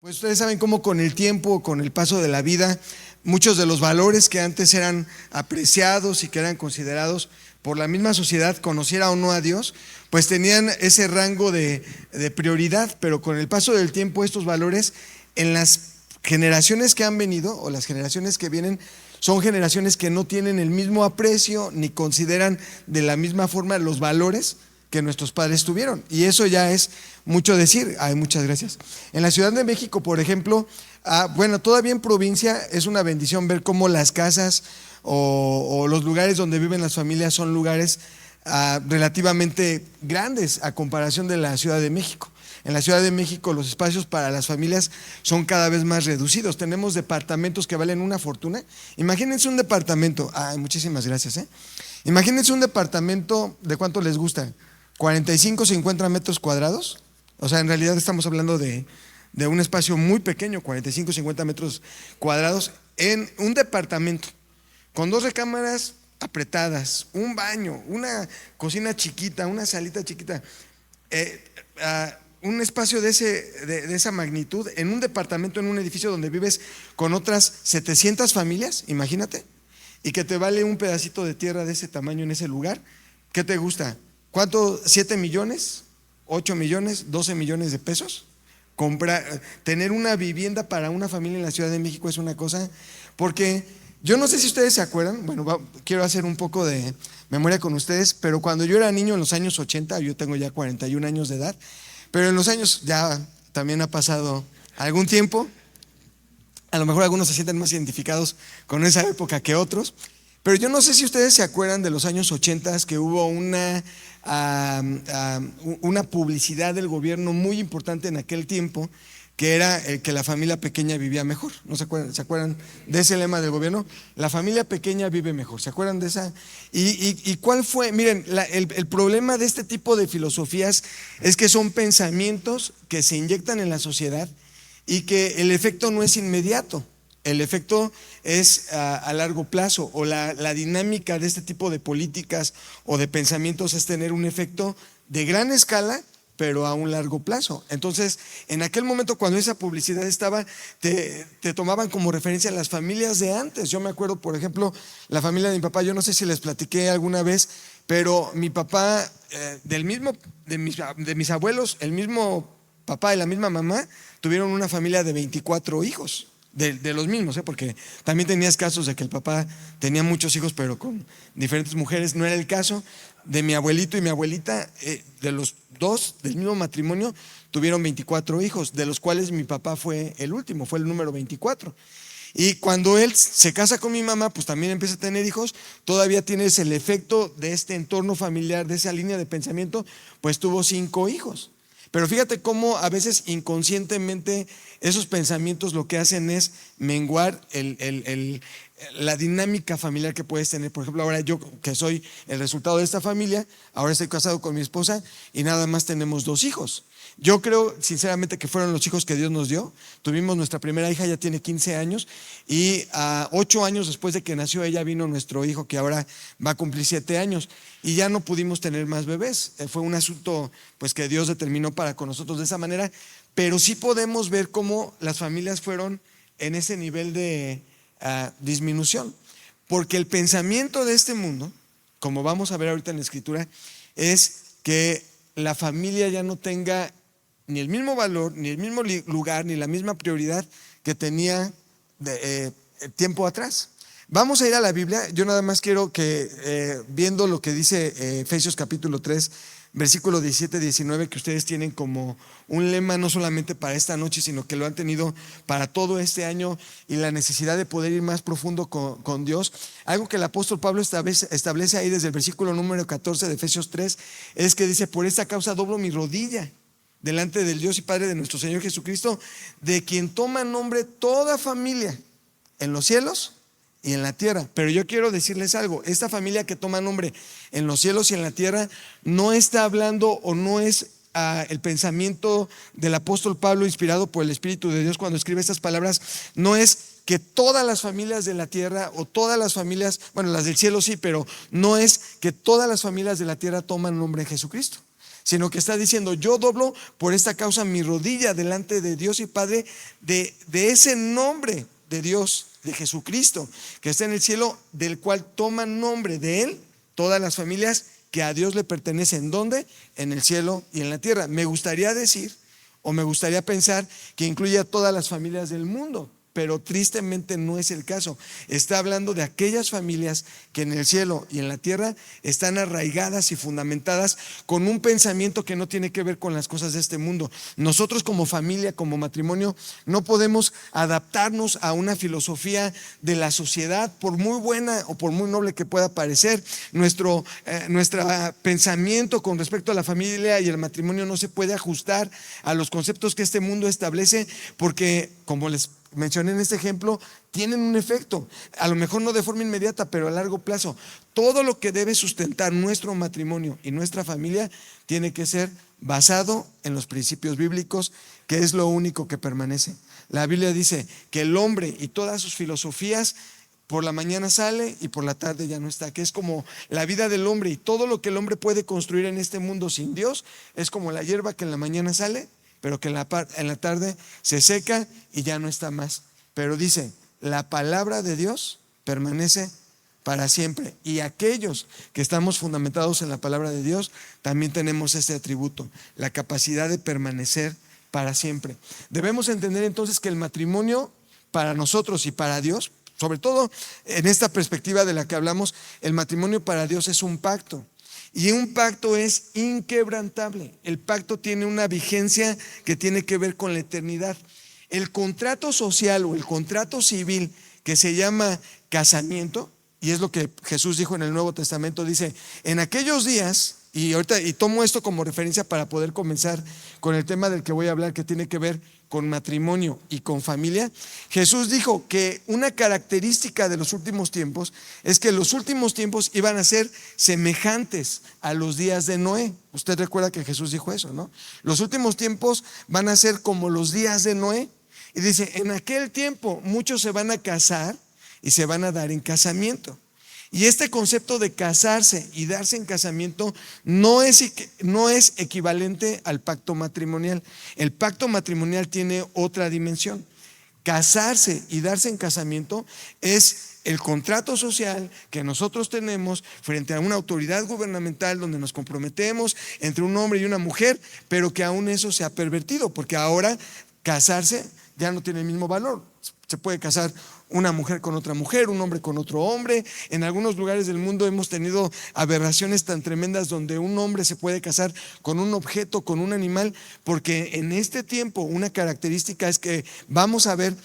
Pues ustedes saben cómo con el tiempo, con el paso de la vida, muchos de los valores que antes eran apreciados y que eran considerados por la misma sociedad, conociera o no a Dios, pues tenían ese rango de prioridad, pero con el paso del tiempo estos valores en las generaciones que han venido o las generaciones que vienen son generaciones que no tienen el mismo aprecio ni consideran de la misma forma los valores que nuestros padres tuvieron. Y eso ya es mucho decir. Ay, muchas gracias. En la Ciudad de México, por ejemplo, bueno, todavía en provincia es una bendición ver cómo las casas o los lugares donde viven las familias son lugares relativamente grandes a comparación de la Ciudad de México. En la Ciudad de México los espacios para las familias son cada vez más reducidos. Tenemos departamentos que valen una fortuna. Imagínense un departamento, muchísimas gracias. Imagínense un departamento, ¿de cuánto les gusta? 45, 50 metros cuadrados. O sea, en realidad estamos hablando de un espacio muy pequeño, 45, 50 metros cuadrados, en un departamento, con 2 recámaras apretadas, un baño, una cocina chiquita, una salita chiquita, un espacio de esa magnitud, en un departamento, en un edificio donde vives con otras 700 familias, imagínate, y que te vale un pedacito de tierra de ese tamaño en ese lugar. ¿Qué te gusta? ¿Cuánto? ¿7 millones? ¿8 millones? ¿12 millones de pesos? Tener una vivienda para una familia en la Ciudad de México es una cosa, porque yo no sé si ustedes se acuerdan, bueno, quiero hacer un poco de memoria con ustedes, pero cuando yo era niño en los años 80, yo tengo ya 41 años de edad, pero en los años ya también ha pasado algún tiempo, a lo mejor algunos se sienten más identificados con esa época que otros, pero yo no sé si ustedes se acuerdan de los años 80 que hubo una publicidad del gobierno muy importante en aquel tiempo, que era el que la familia pequeña vivía mejor. ¿No se acuerdan? ¿Se acuerdan de ese lema del gobierno? La familia pequeña vive mejor. ¿Se acuerdan de esa? ¿Y cuál fue? Miren, el problema de este tipo de filosofías es que son pensamientos que se inyectan en la sociedad y que el efecto no es inmediato. El efecto es a largo plazo, o la dinámica de este tipo de políticas o de pensamientos es tener un efecto de gran escala, pero a un largo plazo. Entonces, en aquel momento cuando esa publicidad estaba, te tomaban como referencia a las familias de antes. Yo me acuerdo, por ejemplo, la familia de mi papá, yo no sé si les platiqué alguna vez, pero mi papá, de mis abuelos, el mismo papá y la misma mamá tuvieron una familia de 24 hijos. De los mismos, porque también tenías casos de que el papá tenía muchos hijos pero con diferentes mujeres. No era el caso de mi abuelito y mi abuelita. De los dos del mismo matrimonio tuvieron 24 hijos, de los cuales mi papá fue el último, fue el número 24. Y cuando él se casa con mi mamá, pues también empieza a tener hijos. Todavía tienes el efecto de este entorno familiar, de esa línea de pensamiento, pues tuvo 5 hijos. Pero fíjate cómo a veces inconscientemente esos pensamientos lo que hacen es menguar la dinámica familiar que puedes tener. Por ejemplo, ahora yo, que soy el resultado de esta familia, ahora estoy casado con mi esposa y nada más tenemos 2 hijos. Yo creo sinceramente que fueron los hijos que Dios nos dio. Tuvimos nuestra primera hija, ya tiene 15 años, y 8 años después de que nació ella vino nuestro hijo, que ahora va a cumplir 7 años, y ya no pudimos tener más bebés. Fue un asunto pues que Dios determinó para con nosotros de esa manera, pero sí podemos ver cómo las familias fueron en ese nivel de disminución, porque el pensamiento de este mundo, como vamos a ver ahorita en la escritura, es que la familia ya no tenga ni el mismo valor, ni el mismo lugar, ni la misma prioridad que tenía tiempo atrás. Vamos a ir a la Biblia. Yo nada más quiero que viendo lo que dice Efesios capítulo 3, versículo 17-19, que ustedes tienen como un lema no solamente para esta noche, sino que lo han tenido para todo este año, y la necesidad de poder ir más profundo con Dios. Algo que el apóstol Pablo establece ahí desde el versículo número 14 de Efesios 3 es que dice: por esta causa doblo mi rodilla delante del Dios y Padre de nuestro Señor Jesucristo, de quien toma nombre toda familia en los cielos y en la tierra. Pero yo quiero decirles algo: esta familia que toma nombre en los cielos y en la tierra no está hablando, o no es el pensamiento del apóstol Pablo inspirado por el Espíritu de Dios cuando escribe estas palabras. No es que todas las familias de la tierra o todas las familias, bueno, las del cielo sí, pero no es que todas las familias de la tierra toman nombre en Jesucristo, sino que está diciendo: yo doblo por esta causa mi rodilla delante de Dios y Padre, de ese nombre de Dios, de Jesucristo, que está en el cielo, del cual toman nombre de Él todas las familias que a Dios le pertenecen. ¿Dónde? En el cielo y en la tierra. Me gustaría decir, o me gustaría pensar, que incluye a todas las familias del mundo, pero tristemente no es el caso. Está hablando de aquellas familias que en el cielo y en la tierra están arraigadas y fundamentadas con un pensamiento que no tiene que ver con las cosas de este mundo. Nosotros como familia, como matrimonio, no podemos adaptarnos a una filosofía de la sociedad, por muy buena o por muy noble que pueda parecer. Nuestro pensamiento con respecto a la familia y el matrimonio no se puede ajustar a los conceptos que este mundo establece, porque, como les mencioné en este ejemplo, tienen un efecto, a lo mejor no de forma inmediata, pero a largo plazo. Todo lo que debe sustentar nuestro matrimonio y nuestra familia tiene que ser basado en los principios bíblicos, que es lo único que permanece. La Biblia dice que el hombre y todas sus filosofías por la mañana sale y por la tarde ya no está, que es como la vida del hombre, y todo lo que el hombre puede construir en este mundo sin Dios es como la hierba que en la mañana sale, pero que en la tarde se seca y ya no está más. Pero dice: la palabra de Dios permanece para siempre. Y aquellos que estamos fundamentados en la palabra de Dios también tenemos este atributo, la capacidad de permanecer para siempre. Debemos entender entonces que el matrimonio, para nosotros y para Dios, sobre todo en esta perspectiva de la que hablamos, el matrimonio para Dios es un pacto. Y un pacto es inquebrantable. El pacto tiene una vigencia que tiene que ver con la eternidad. El contrato social o el contrato civil, que se llama casamiento, y es lo que Jesús dijo en el Nuevo Testamento, dice: en aquellos días, y tomo esto como referencia para poder comenzar con el tema del que voy a hablar, que tiene que ver con matrimonio y con familia. Jesús dijo que una característica de los últimos tiempos es que los últimos tiempos iban a ser semejantes a los días de Noé. Usted recuerda que Jesús dijo eso, ¿no? Los últimos tiempos van a ser como los días de Noé. Y dice: en aquel tiempo muchos se van a casar y se van a dar en casamiento. Y este concepto de casarse y darse en casamiento no es equivalente al pacto matrimonial. El pacto matrimonial tiene otra dimensión. Casarse y darse en casamiento es el contrato social que nosotros tenemos frente a una autoridad gubernamental, donde nos comprometemos entre un hombre y una mujer, pero que aún eso se ha pervertido, porque ahora casarse ya no tiene el mismo valor. Se puede casar una mujer con otra mujer, un hombre con otro hombre. En algunos lugares del mundo hemos tenido aberraciones tan tremendas donde un hombre se puede casar con un objeto, con un animal, porque en este tiempo una característica es que vamos a ver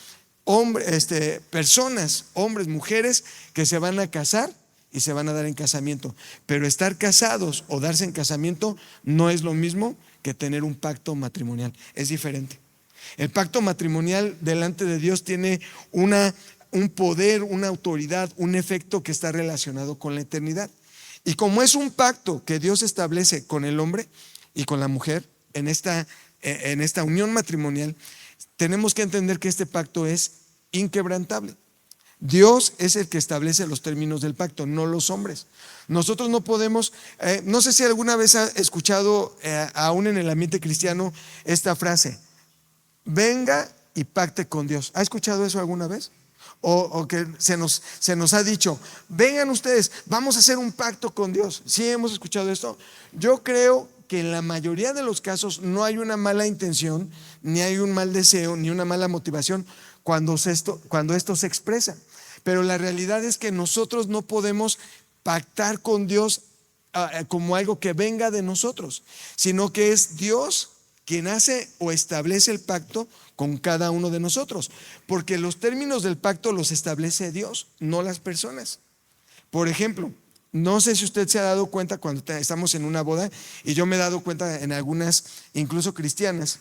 personas, hombres, mujeres, que se van a casar y se van a dar en casamiento. Pero estar casados o darse en casamiento no es lo mismo que tener un pacto matrimonial, es diferente. El pacto matrimonial delante de Dios tiene un poder, una autoridad, un efecto que está relacionado con la eternidad. Y como es un pacto que Dios establece con el hombre y con la mujer en esta unión matrimonial, tenemos que entender que este pacto es inquebrantable. Dios es el que establece los términos del pacto, no los hombres. Nosotros no podemos, no sé si alguna vez ha escuchado, aún en el ambiente cristiano, esta frase: venga y pacte con Dios. ¿Ha escuchado eso alguna vez? O que se nos ha dicho: vengan ustedes, vamos a hacer un pacto con Dios. ¿Sí hemos escuchado esto? Yo creo que en la mayoría de los casos no hay una mala intención, ni hay un mal deseo, ni una mala motivación cuando esto se expresa. Pero la realidad es que nosotros no podemos pactar con Dios como algo que venga de nosotros, sino que es Dios quien hace o establece el pacto con cada uno de nosotros, porque los términos del pacto los establece Dios, no las personas. Por ejemplo, no sé si usted se ha dado cuenta cuando estamos en una boda, y yo me he dado cuenta en algunas, incluso cristianas,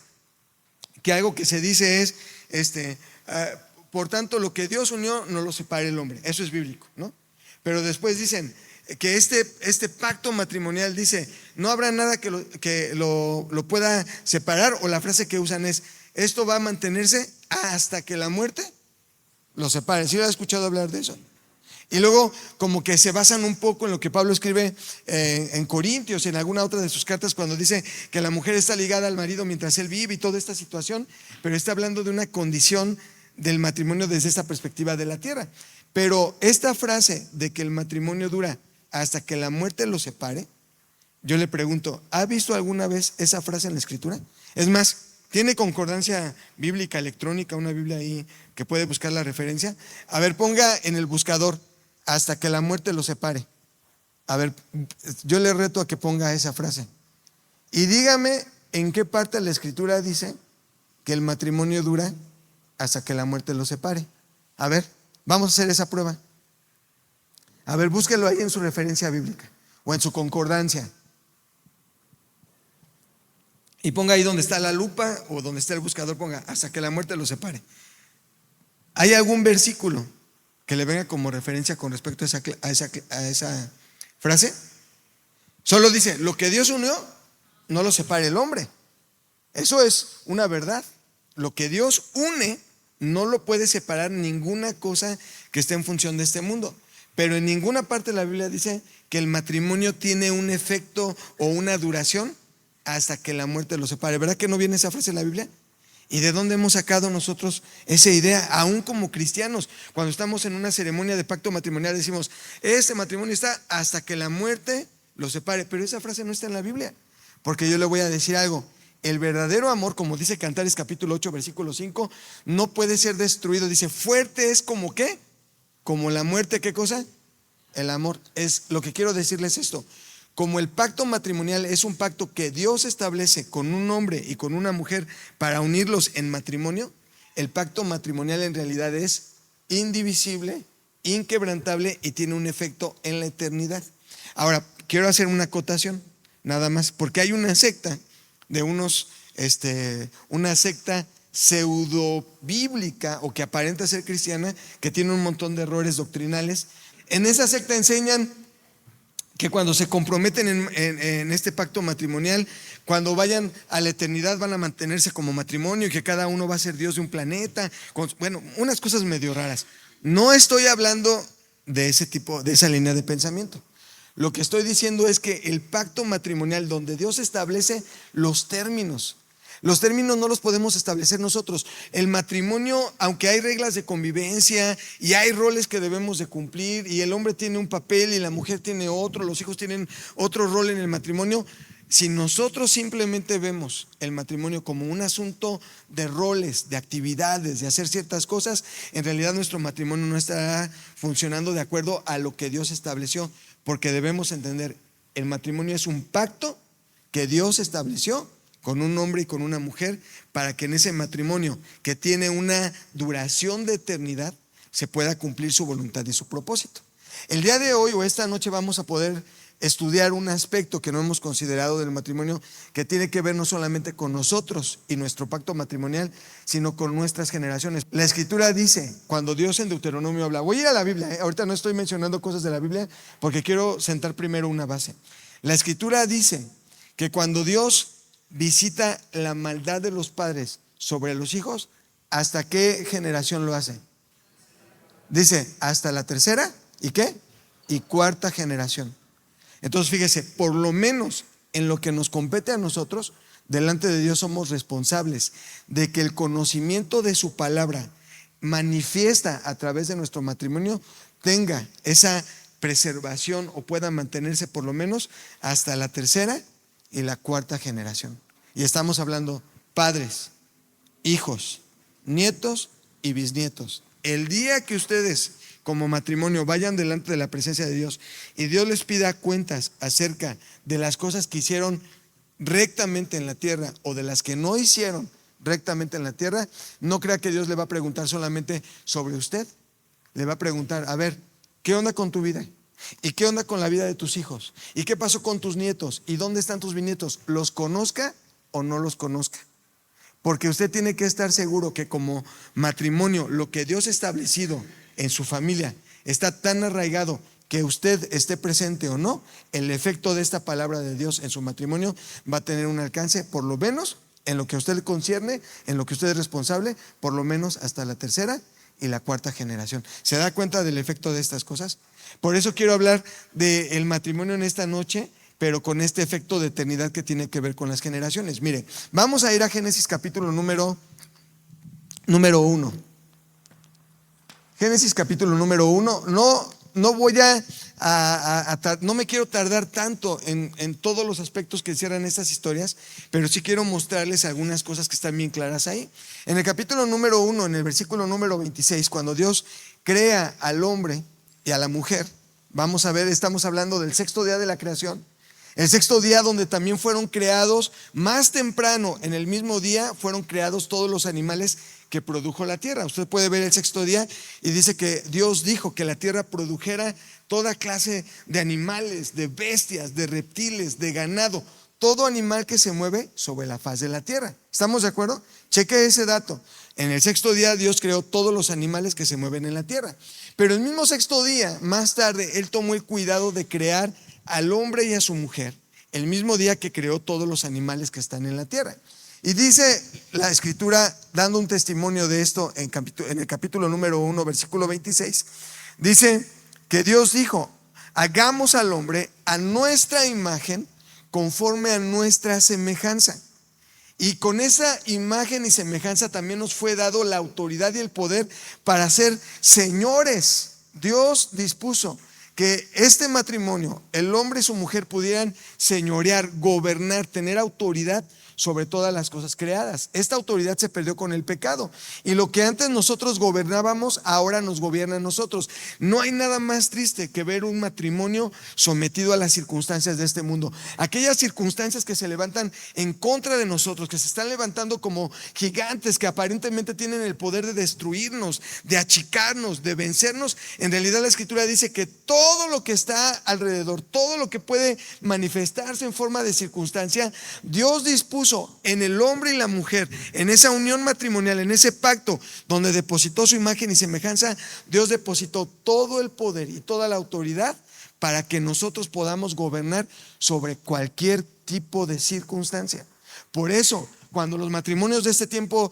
que algo que se dice es, por tanto, lo que Dios unió no lo separe el hombre. Eso es bíblico, ¿no? Pero después dicen que este pacto matrimonial dice: no habrá nada que lo pueda separar, o la frase que usan es: esto va a mantenerse hasta que la muerte lo separe. ¿Sí lo has escuchado hablar de eso? Y luego como que se basan un poco en lo que Pablo escribe en Corintios, en alguna otra de sus cartas, cuando dice que la mujer está ligada al marido mientras él vive y toda esta situación, pero está hablando de una condición del matrimonio desde esta perspectiva de la tierra. Pero esta frase de que el matrimonio dura hasta que la muerte los separe, yo le pregunto, ¿ha visto alguna vez esa frase en la Escritura? Es más, ¿tiene concordancia bíblica electrónica, una Biblia ahí que puede buscar la referencia? A ver, ponga en el buscador, hasta que la muerte los separe. A ver, yo le reto a que ponga esa frase. Y dígame en qué parte de la Escritura dice que el matrimonio dura hasta que la muerte los separe. A ver, vamos a hacer esa prueba. A ver, búsquelo ahí en su referencia bíblica o en su concordancia. Y ponga ahí donde está la lupa o donde está el buscador, ponga hasta que la muerte los separe. ¿Hay algún versículo que le venga como referencia con respecto a esa frase? Solo dice, lo que Dios unió, no lo separe el hombre. Eso es una verdad. Lo que Dios une, no lo puede separar ninguna cosa que esté en función de este mundo. Pero en ninguna parte de la Biblia dice que el matrimonio tiene un efecto o una duración hasta que la muerte lo separe. ¿Verdad que no viene esa frase en la Biblia? ¿Y de dónde hemos sacado nosotros esa idea? Aún como cristianos, cuando estamos en una ceremonia de pacto matrimonial decimos, este matrimonio está hasta que la muerte lo separe. Pero esa frase no está en la Biblia. Porque yo le voy a decir algo, el verdadero amor, como dice Cantares capítulo 8 versículo 5, no puede ser destruido. Dice, fuerte es como ¿qué? Como la muerte. ¿Qué cosa? El amor. Lo que quiero decirles esto. Como el pacto matrimonial es un pacto que Dios establece con un hombre y con una mujer para unirlos en matrimonio, el pacto matrimonial en realidad es indivisible, inquebrantable y tiene un efecto en la eternidad. Ahora, quiero hacer una acotación, nada más, porque hay una secta de una secta pseudo bíblica o que aparenta ser cristiana, que tiene un montón de errores doctrinales. En esa secta enseñan que cuando se comprometen en este pacto matrimonial, cuando vayan a la eternidad van a mantenerse como matrimonio y que cada uno va a ser Dios de un planeta, bueno, unas cosas medio raras. No estoy hablando de ese tipo, de esa línea de pensamiento. Lo que estoy diciendo es que el pacto matrimonial donde Dios establece los términos no los podemos establecer nosotros. El matrimonio, aunque hay reglas de convivencia y hay roles que debemos de cumplir y el hombre tiene un papel y la mujer tiene otro, los hijos tienen otro rol en el matrimonio, si nosotros simplemente vemos el matrimonio como un asunto de roles, de actividades, de hacer ciertas cosas, en realidad nuestro matrimonio no estará funcionando de acuerdo a lo que Dios estableció, porque debemos entender, el matrimonio es un pacto que Dios estableció con un hombre y con una mujer, para que en ese matrimonio que tiene una duración de eternidad se pueda cumplir su voluntad y su propósito. El día de hoy o esta noche vamos a poder estudiar un aspecto que no hemos considerado del matrimonio, que tiene que ver no solamente con nosotros y nuestro pacto matrimonial, sino con nuestras generaciones. La Escritura dice, cuando Dios en Deuteronomio habla, voy a ir a la Biblia, ahorita no estoy mencionando cosas de la Biblia porque quiero sentar primero una base. La Escritura dice que cuando Dios visita la maldad de los padres sobre los hijos, ¿hasta qué generación lo hace? Dice, hasta la tercera, ¿y qué? Y cuarta generación. Entonces fíjese, por lo menos en lo que nos compete a nosotros, delante de Dios somos responsables de que el conocimiento de su palabra manifiesta a través de nuestro matrimonio tenga esa preservación o pueda mantenerse por lo menos hasta la tercera y la cuarta generación. Y estamos hablando padres, hijos, nietos y bisnietos. El día que ustedes como matrimonio vayan delante de la presencia de Dios y Dios les pida cuentas acerca de las cosas que hicieron rectamente en la tierra o de las que no hicieron rectamente en la tierra, no crea que Dios le va a preguntar solamente sobre usted. Le va a preguntar, a ver, ¿qué onda con tu vida? ¿Y qué onda con la vida de tus hijos? ¿Y qué pasó con tus nietos? ¿Y dónde están tus bisnietos? ¿Los conozca o no los conozca? Porque usted tiene que estar seguro que como matrimonio, lo que Dios ha establecido en su familia está tan arraigado que usted esté presente o no, el efecto de esta palabra de Dios en su matrimonio va a tener un alcance, por lo menos en lo que a usted le concierne, en lo que usted es responsable, por lo menos hasta la tercera y la cuarta generación. ¿Se da cuenta del efecto de estas cosas? Por eso quiero hablar del matrimonio en esta noche, pero con este efecto de eternidad que tiene que ver con las generaciones. Mire, vamos a ir a Génesis capítulo número 1. Génesis capítulo número 1. No voy no me quiero tardar tanto en todos los aspectos que cierran estas historias, pero sí quiero mostrarles algunas cosas que están bien claras ahí. En el capítulo número 1, en el versículo número 26, cuando Dios crea al hombre y a la mujer, vamos a ver, estamos hablando del sexto día de la creación. El sexto día donde también fueron creados, más temprano en el mismo día fueron creados todos los animales que produjo la tierra. Usted puede ver el sexto día y dice que Dios dijo que la tierra produjera toda clase de animales, de bestias, de reptiles, de ganado, todo animal que se mueve sobre la faz de la tierra. ¿Estamos de acuerdo? Cheque ese dato. En el sexto día Dios creó todos los animales que se mueven en la tierra. Pero el mismo sexto día, más tarde, Él tomó el cuidado de crear al hombre y a su mujer, el mismo día que creó todos los animales que están en la tierra. Y dice la escritura, dando un testimonio de esto en el capítulo número 1, versículo 26, dice que Dios dijo: hagamos al hombre a nuestra imagen, conforme a nuestra semejanza. Y con esa imagen y semejanza también nos fue dado la autoridad y el poder para ser señores. Dios dispuso que este matrimonio, el hombre y su mujer, pudieran señorear, gobernar, tener autoridad sobre todas las cosas creadas. Esta autoridad se perdió con el pecado, y lo que antes nosotros gobernábamos, ahora nos gobierna a nosotros. No hay nada más triste que ver un matrimonio sometido a las circunstancias de este mundo. Aquellas circunstancias que se levantan en contra de nosotros, que se están levantando como gigantes, que aparentemente tienen el poder de destruirnos, de achicarnos, de vencernos. En realidad la escritura dice que todo lo que está alrededor, todo lo que puede manifestarse en forma de circunstancia, Dios dispuso en el hombre y la mujer, en esa unión matrimonial, en ese pacto donde depositó su imagen y semejanza. Dios depositó todo el poder y toda la autoridad para que nosotros podamos gobernar sobre cualquier tipo de circunstancia. Por eso, cuando los matrimonios de este tiempo,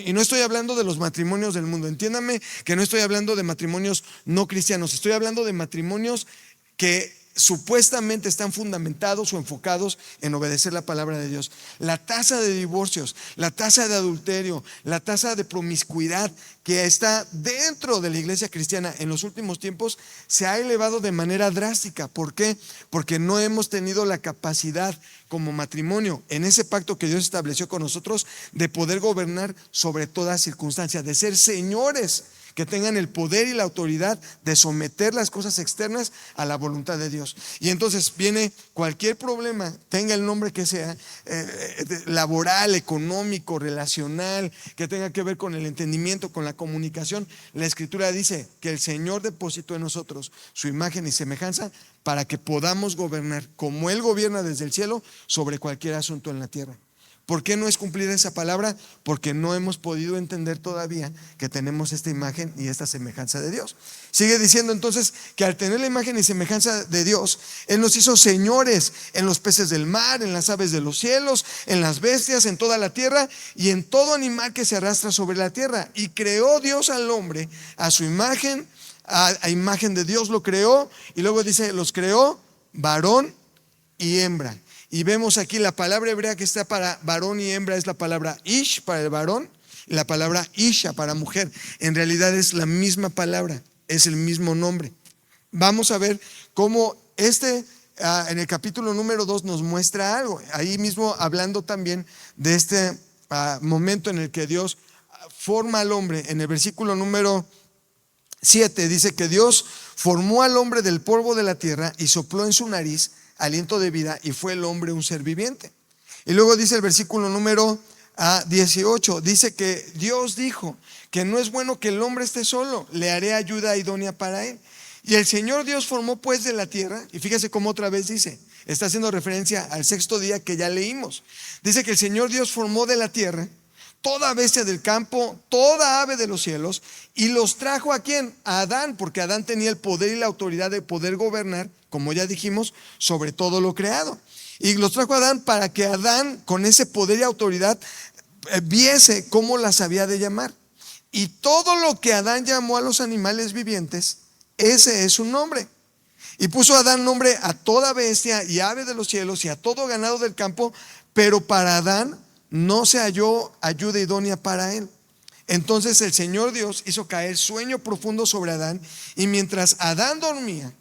y no estoy hablando de los matrimonios del mundo, entiéndame que no estoy hablando de matrimonios no cristianos, estoy hablando de matrimonios que supuestamente están fundamentados o enfocados en obedecer la palabra de Dios. La tasa de divorcios, la tasa de adulterio, la tasa de promiscuidad que está dentro de la iglesia cristiana en los últimos tiempos se ha elevado de manera drástica. ¿Por qué? Porque no hemos tenido la capacidad como matrimonio, en ese pacto que Dios estableció con nosotros, de poder gobernar sobre toda circunstancia, de ser señores que tengan el poder y la autoridad de someter las cosas externas a la voluntad de Dios. Y entonces viene cualquier problema, tenga el nombre que sea, laboral, económico, relacional, que tenga que ver con el entendimiento, con la comunicación. La escritura dice que el Señor depositó en nosotros su imagen y semejanza para que podamos gobernar como Él gobierna desde el cielo sobre cualquier asunto en la tierra. ¿Por qué no es cumplida esa palabra? Porque no hemos podido entender todavía que tenemos esta imagen y esta semejanza de Dios. Sigue diciendo entonces que al tener la imagen y semejanza de Dios, Él nos hizo señores en los peces del mar, en las aves de los cielos, en las bestias, en toda la tierra y en todo animal que se arrastra sobre la tierra. Y creó Dios al hombre a su imagen, a imagen de Dios lo creó, y luego dice, los creó varón y hembra. Y vemos aquí la palabra hebrea que está para varón y hembra es la palabra ish para el varón y la palabra isha para mujer. En realidad es la misma palabra, es el mismo nombre. Vamos a ver cómo en el capítulo número 2 nos muestra algo. Ahí mismo hablando también de este momento en el que Dios forma al hombre. En el versículo número 7 dice que Dios formó al hombre del polvo de la tierra y sopló en su nariz aliento de vida, y fue el hombre un ser viviente. Y luego dice el versículo número 18, dice que Dios dijo que no es bueno que el hombre esté solo, le haré ayuda idónea para él. Y el Señor Dios formó pues de la tierra, y fíjese cómo otra vez dice, está haciendo referencia al sexto día que ya leímos. Dice que el Señor Dios formó de la tierra toda bestia del campo, toda ave de los cielos, y los trajo ¿a quién? A Adán, porque Adán tenía el poder y la autoridad de poder gobernar, como ya dijimos, sobre todo lo creado. Y los trajo a Adán para que Adán, con ese poder y autoridad, viese cómo las había de llamar. Y todo lo que Adán llamó a los animales vivientes, ese es su nombre. Y puso Adán nombre a toda bestia y ave de los cielos y a todo ganado del campo, pero para Adán no se halló ayuda idónea para él. Entonces el Señor Dios hizo caer sueño profundo sobre Adán, y mientras Adán dormía,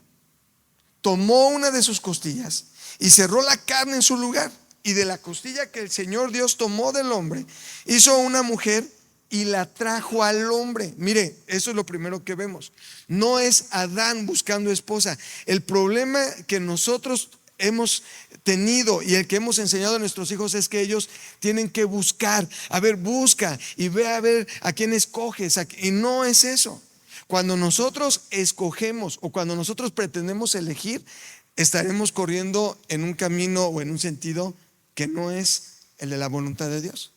tomó una de sus costillas y cerró la carne en su lugar. Y de la costilla que el Señor Dios tomó del hombre, hizo una mujer y la trajo al hombre. Mire, eso es lo primero que vemos. No es Adán buscando esposa. El problema que nosotros hemos tenido y el que hemos enseñado a nuestros hijos es que ellos tienen que buscar. A ver, busca y ve a ver a quién escoges. Y no es eso. Cuando nosotros escogemos o cuando nosotros pretendemos elegir, estaremos corriendo en un camino o en un sentido que no es el de la voluntad de Dios.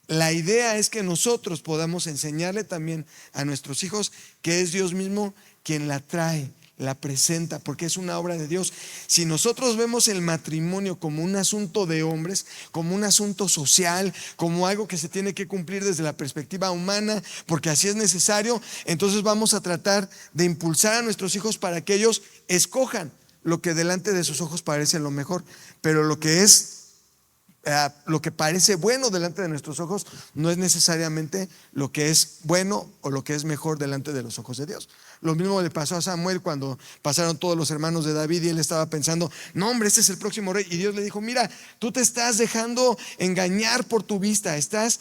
La idea es que nosotros podamos enseñarle también a nuestros hijos que es Dios mismo quien la trae, la presenta, porque es una obra de Dios. Si nosotros vemos el matrimonio como un asunto de hombres, como un asunto social, como algo que se tiene que cumplir desde la perspectiva humana, porque así es necesario, entonces vamos a tratar de impulsar a nuestros hijos para que ellos escojan lo que delante de sus ojos parece lo mejor, pero lo que parece bueno delante de nuestros ojos no es necesariamente lo que es bueno o lo que es mejor delante de los ojos de Dios. Lo mismo le pasó a Samuel cuando pasaron todos los hermanos de David y él estaba pensando, no hombre, este es el próximo rey. Y Dios le dijo, mira, tú te estás dejando engañar por tu vista, estás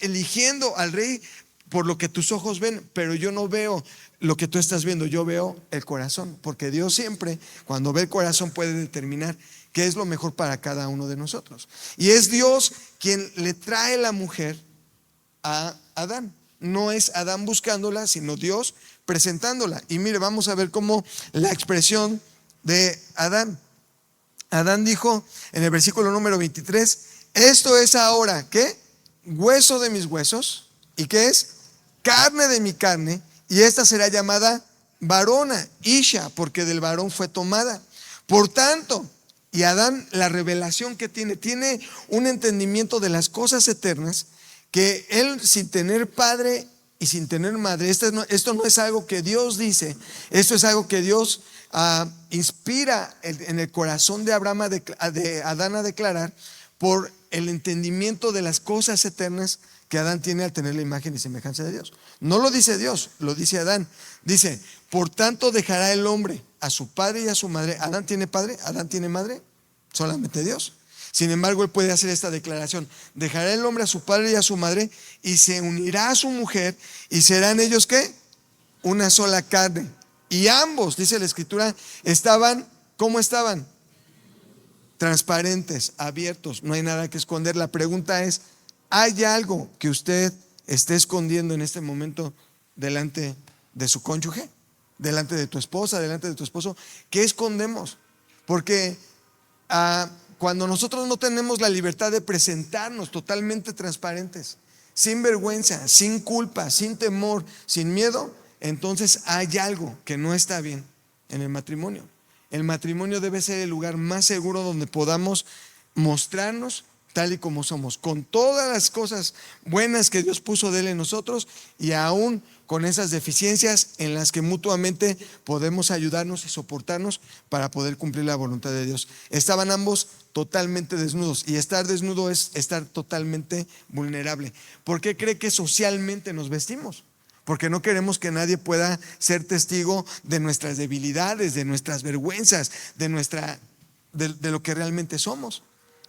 eligiendo al rey por lo que tus ojos ven, pero yo no veo lo que tú estás viendo, yo veo el corazón, porque Dios siempre, cuando ve el corazón, puede determinar qué es lo mejor para cada uno de nosotros. Y es Dios quien le trae la mujer a Adán. No es Adán buscándola, sino Dios presentándola. Y mire, vamos a ver cómo la expresión de Adán. Adán dijo en el versículo número 23, esto es ahora, ¿qué? Hueso de mis huesos. ¿Y qué es? Carne de mi carne. Y esta será llamada varona, Isha, porque del varón fue tomada. Por tanto, y Adán, la revelación que tiene un entendimiento de las cosas eternas, que él sin tener padre y sin tener madre, esto no es algo que Dios dice, esto es algo que Dios inspira en el corazón de Abraham, de Adán a declarar, por el entendimiento de las cosas eternas que Adán tiene al tener la imagen y semejanza de Dios. No lo dice Dios, lo dice Adán. Dice, por tanto dejará el hombre a su padre y a su madre. ¿Adán tiene padre? ¿Adán tiene madre? Solamente Dios. Sin embargo, él puede hacer esta declaración: dejará el hombre a su padre y a su madre y se unirá a su mujer y serán ellos ¿qué? Una sola carne. Y ambos, dice la escritura, estaban, ¿cómo estaban? Transparentes, abiertos, no hay nada que esconder. La pregunta es, ¿hay algo que usted esté escondiendo en este momento delante de su cónyuge? Delante de tu esposa, delante de tu esposo. ¿Qué escondemos? Porque cuando nosotros no tenemos la libertad de presentarnos totalmente transparentes, sin vergüenza, sin culpa, sin temor, sin miedo, entonces hay algo que no está bien en el matrimonio. El matrimonio debe ser el lugar más seguro donde podamos mostrarnos tal y como somos, con todas las cosas buenas que Dios puso de él en nosotros y aún con esas deficiencias en las que mutuamente podemos ayudarnos y soportarnos para poder cumplir la voluntad de Dios. Estaban ambos totalmente desnudos, y estar desnudo es estar totalmente vulnerable. ¿Por qué cree que socialmente nos vestimos? Porque no queremos que nadie pueda ser testigo de nuestras debilidades, de nuestras vergüenzas, de lo que realmente somos.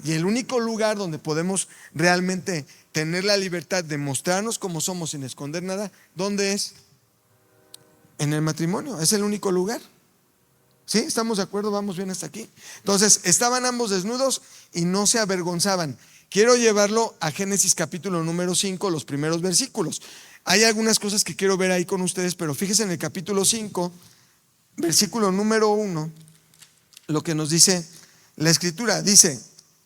Y el único lugar donde podemos realmente tener la libertad de mostrarnos como somos sin esconder nada, ¿dónde es? En el matrimonio, es el único lugar. ¿Sí? ¿Estamos de acuerdo? ¿Vamos bien hasta aquí? Entonces, estaban ambos desnudos y no se avergonzaban. Quiero llevarlo a Génesis capítulo número 5, los primeros versículos. Hay algunas cosas que quiero ver ahí con ustedes, pero fíjense en el capítulo 5, versículo número 1, lo que nos dice la escritura. Dice,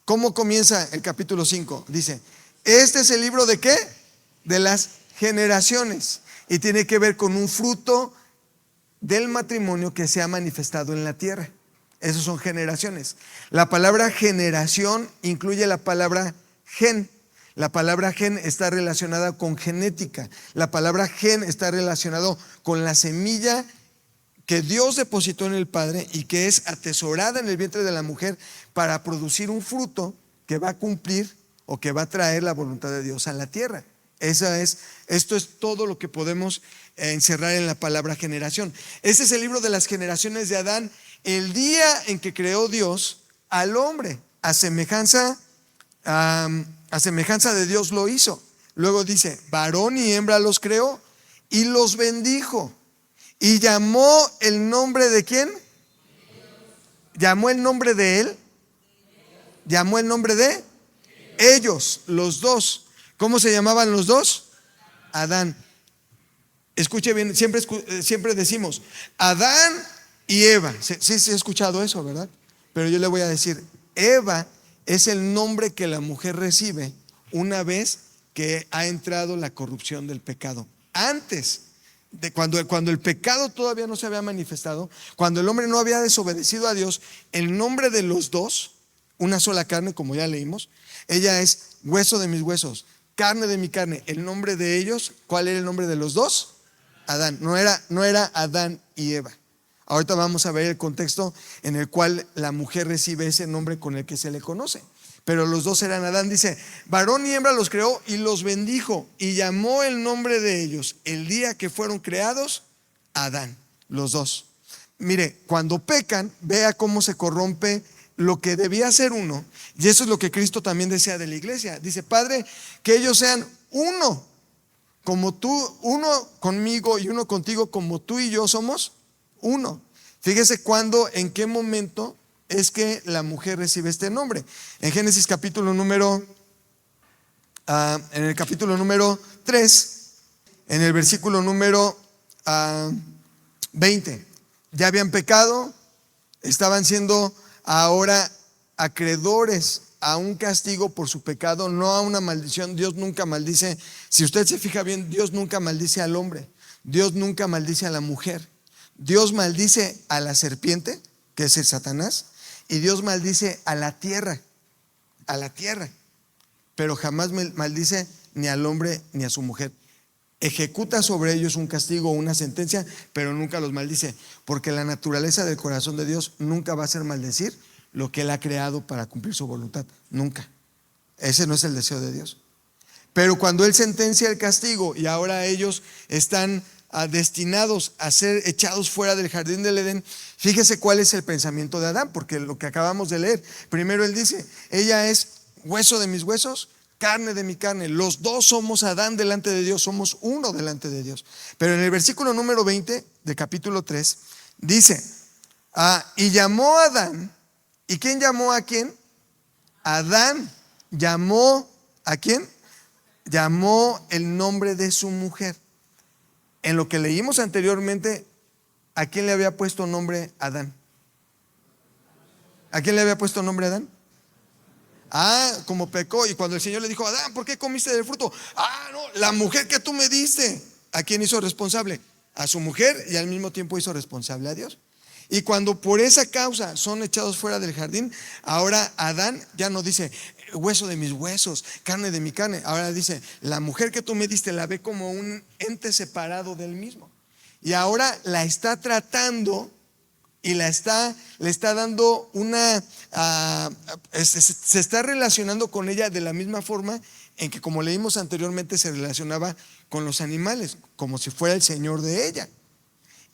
¿cómo comienza el capítulo 5? Dice, este es el libro ¿de qué? De las generaciones, y tiene que ver con un fruto del matrimonio que se ha manifestado en la tierra. Esos son generaciones. La palabra generación incluye la palabra gen. La palabra gen está relacionada con genética. La palabra gen está relacionado con la semilla que Dios depositó en el Padre y que es atesorada en el vientre de la mujer para producir un fruto que va a cumplir o que va a traer la voluntad de Dios a la tierra. Esto es todo lo que podemos encerrar en la palabra generación. Este es el libro de las generaciones de Adán, el día en que creó Dios al hombre, a semejanza de Dios lo hizo. Luego dice, varón y hembra los creó y los bendijo. Y llamó el nombre de ¿quién? Llamó el nombre de él. Llamó el nombre de ellos, los dos. ¿Cómo se llamaban los dos? Adán. Escuche bien, siempre decimos Adán y Eva. Sí, he escuchado eso, ¿verdad? Pero yo le voy a decir, Eva es el nombre que la mujer recibe una vez que ha entrado la corrupción del pecado. Antes de cuando el pecado todavía no se había manifestado, cuando el hombre no había desobedecido a Dios, el nombre de los dos, una sola carne, como ya leímos, ella es hueso de mis huesos, carne de mi carne. El nombre de ellos, ¿cuál era el nombre de los dos? Adán. No era Adán y Eva. Ahorita vamos a ver el contexto en el cual la mujer recibe ese nombre con el que se le conoce. Pero los dos eran Adán. Dice, varón y hembra los creó y los bendijo y llamó el nombre de ellos el día que fueron creados Adán. Los dos. Mire, cuando pecan, vea cómo se corrompe lo que debía ser uno. Y eso es lo que Cristo también desea de la iglesia. Dice, Padre, que ellos sean uno, como tú, uno conmigo y uno contigo, como tú y yo somos uno. Fíjese en qué momento es que la mujer recibe este nombre. En Génesis capítulo número en el capítulo número 3, en el versículo número 20, ya habían pecado, estaban siendo ahora acreedores a un castigo por su pecado, no a una maldición. Dios nunca maldice. Si usted se fija bien, Dios nunca maldice al hombre, Dios nunca maldice a la mujer. Dios maldice a la serpiente, que es el Satanás, y Dios maldice a la tierra, pero jamás maldice ni al hombre ni a su mujer. Ejecuta sobre ellos un castigo o una sentencia, pero nunca los maldice, porque la naturaleza del corazón de Dios nunca va a ser maldecir lo que Él ha creado para cumplir su voluntad. Nunca. Ese no es el deseo de Dios. Pero cuando Él sentencia el castigo y ahora ellos están destinados a ser echados fuera del jardín del Edén, fíjese cuál es el pensamiento de Adán, porque lo que acabamos de leer, primero él dice, ella es hueso de mis huesos, carne de mi carne. Los dos somos Adán delante de Dios, somos uno delante de Dios. Pero en el versículo número 20 de capítulo 3 dice, y llamó a Adán. ¿Y quién llamó a quién? Adán llamó ¿a quién? Llamó el nombre de su mujer. En lo que leímos anteriormente, ¿a quién le había puesto nombre Adán? ¿A quién le había puesto nombre Adán? Como pecó, y cuando el Señor le dijo, Adán, ¿por qué comiste del fruto? No, la mujer que tú me diste. ¿A quién hizo responsable? A su mujer, y al mismo tiempo hizo responsable a Dios. Y cuando por esa causa son echados fuera del jardín, ahora Adán ya no dice hueso de mis huesos, carne de mi carne. Ahora dice, la mujer que tú me diste la ve como un ente separado del mismo. Y ahora la está tratando y le está dando se está relacionando con ella de la misma forma en que, como leímos anteriormente, se relacionaba con los animales, como si fuera el señor de ella.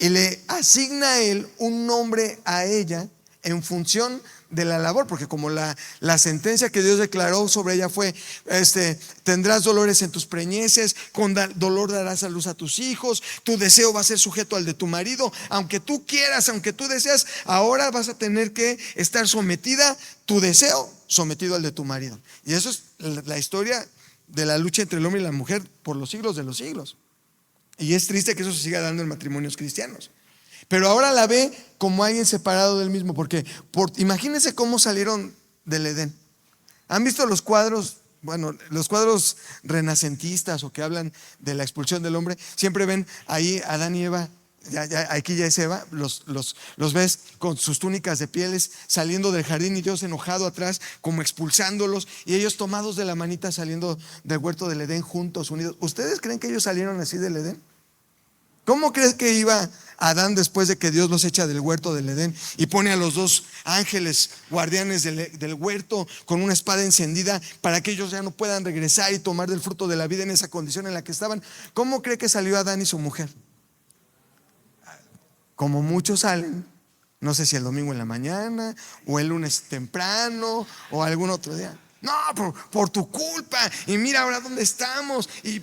Y le asigna a él un nombre a ella en función de la labor, porque como la sentencia que Dios declaró sobre ella fue, tendrás dolores en tus preñeces, con dolor darás a luz a tus hijos, tu deseo va a ser sujeto al de tu marido, aunque tú quieras, aunque tú deseas, ahora vas a tener que estar sometida, tu deseo sometido al de tu marido. Y eso es la historia de la lucha entre el hombre y la mujer por los siglos de los siglos. Y es triste que eso se siga dando en matrimonios cristianos. Pero ahora la ve como alguien separado del mismo, porque imagínense cómo salieron del Edén. ¿Han visto los cuadros? Bueno, los cuadros renacentistas o que hablan de la expulsión del hombre, siempre ven ahí a Adán y Eva aquí ya es Eva, los ves con sus túnicas de pieles saliendo del jardín y Dios enojado atrás, como expulsándolos, y ellos tomados de la manita saliendo del huerto del Edén juntos, unidos. ¿Ustedes creen que ellos salieron así del Edén? ¿Cómo crees que iba Adán después de que Dios los echa del huerto del Edén y pone a los dos ángeles guardianes del huerto con una espada encendida para que ellos ya no puedan regresar y tomar del fruto de la vida en esa condición en la que estaban? ¿Cómo cree que salió Adán y su mujer? Como muchos salen, no sé si el domingo en la mañana o el lunes temprano o algún otro día. No, por tu culpa, y mira ahora dónde estamos, y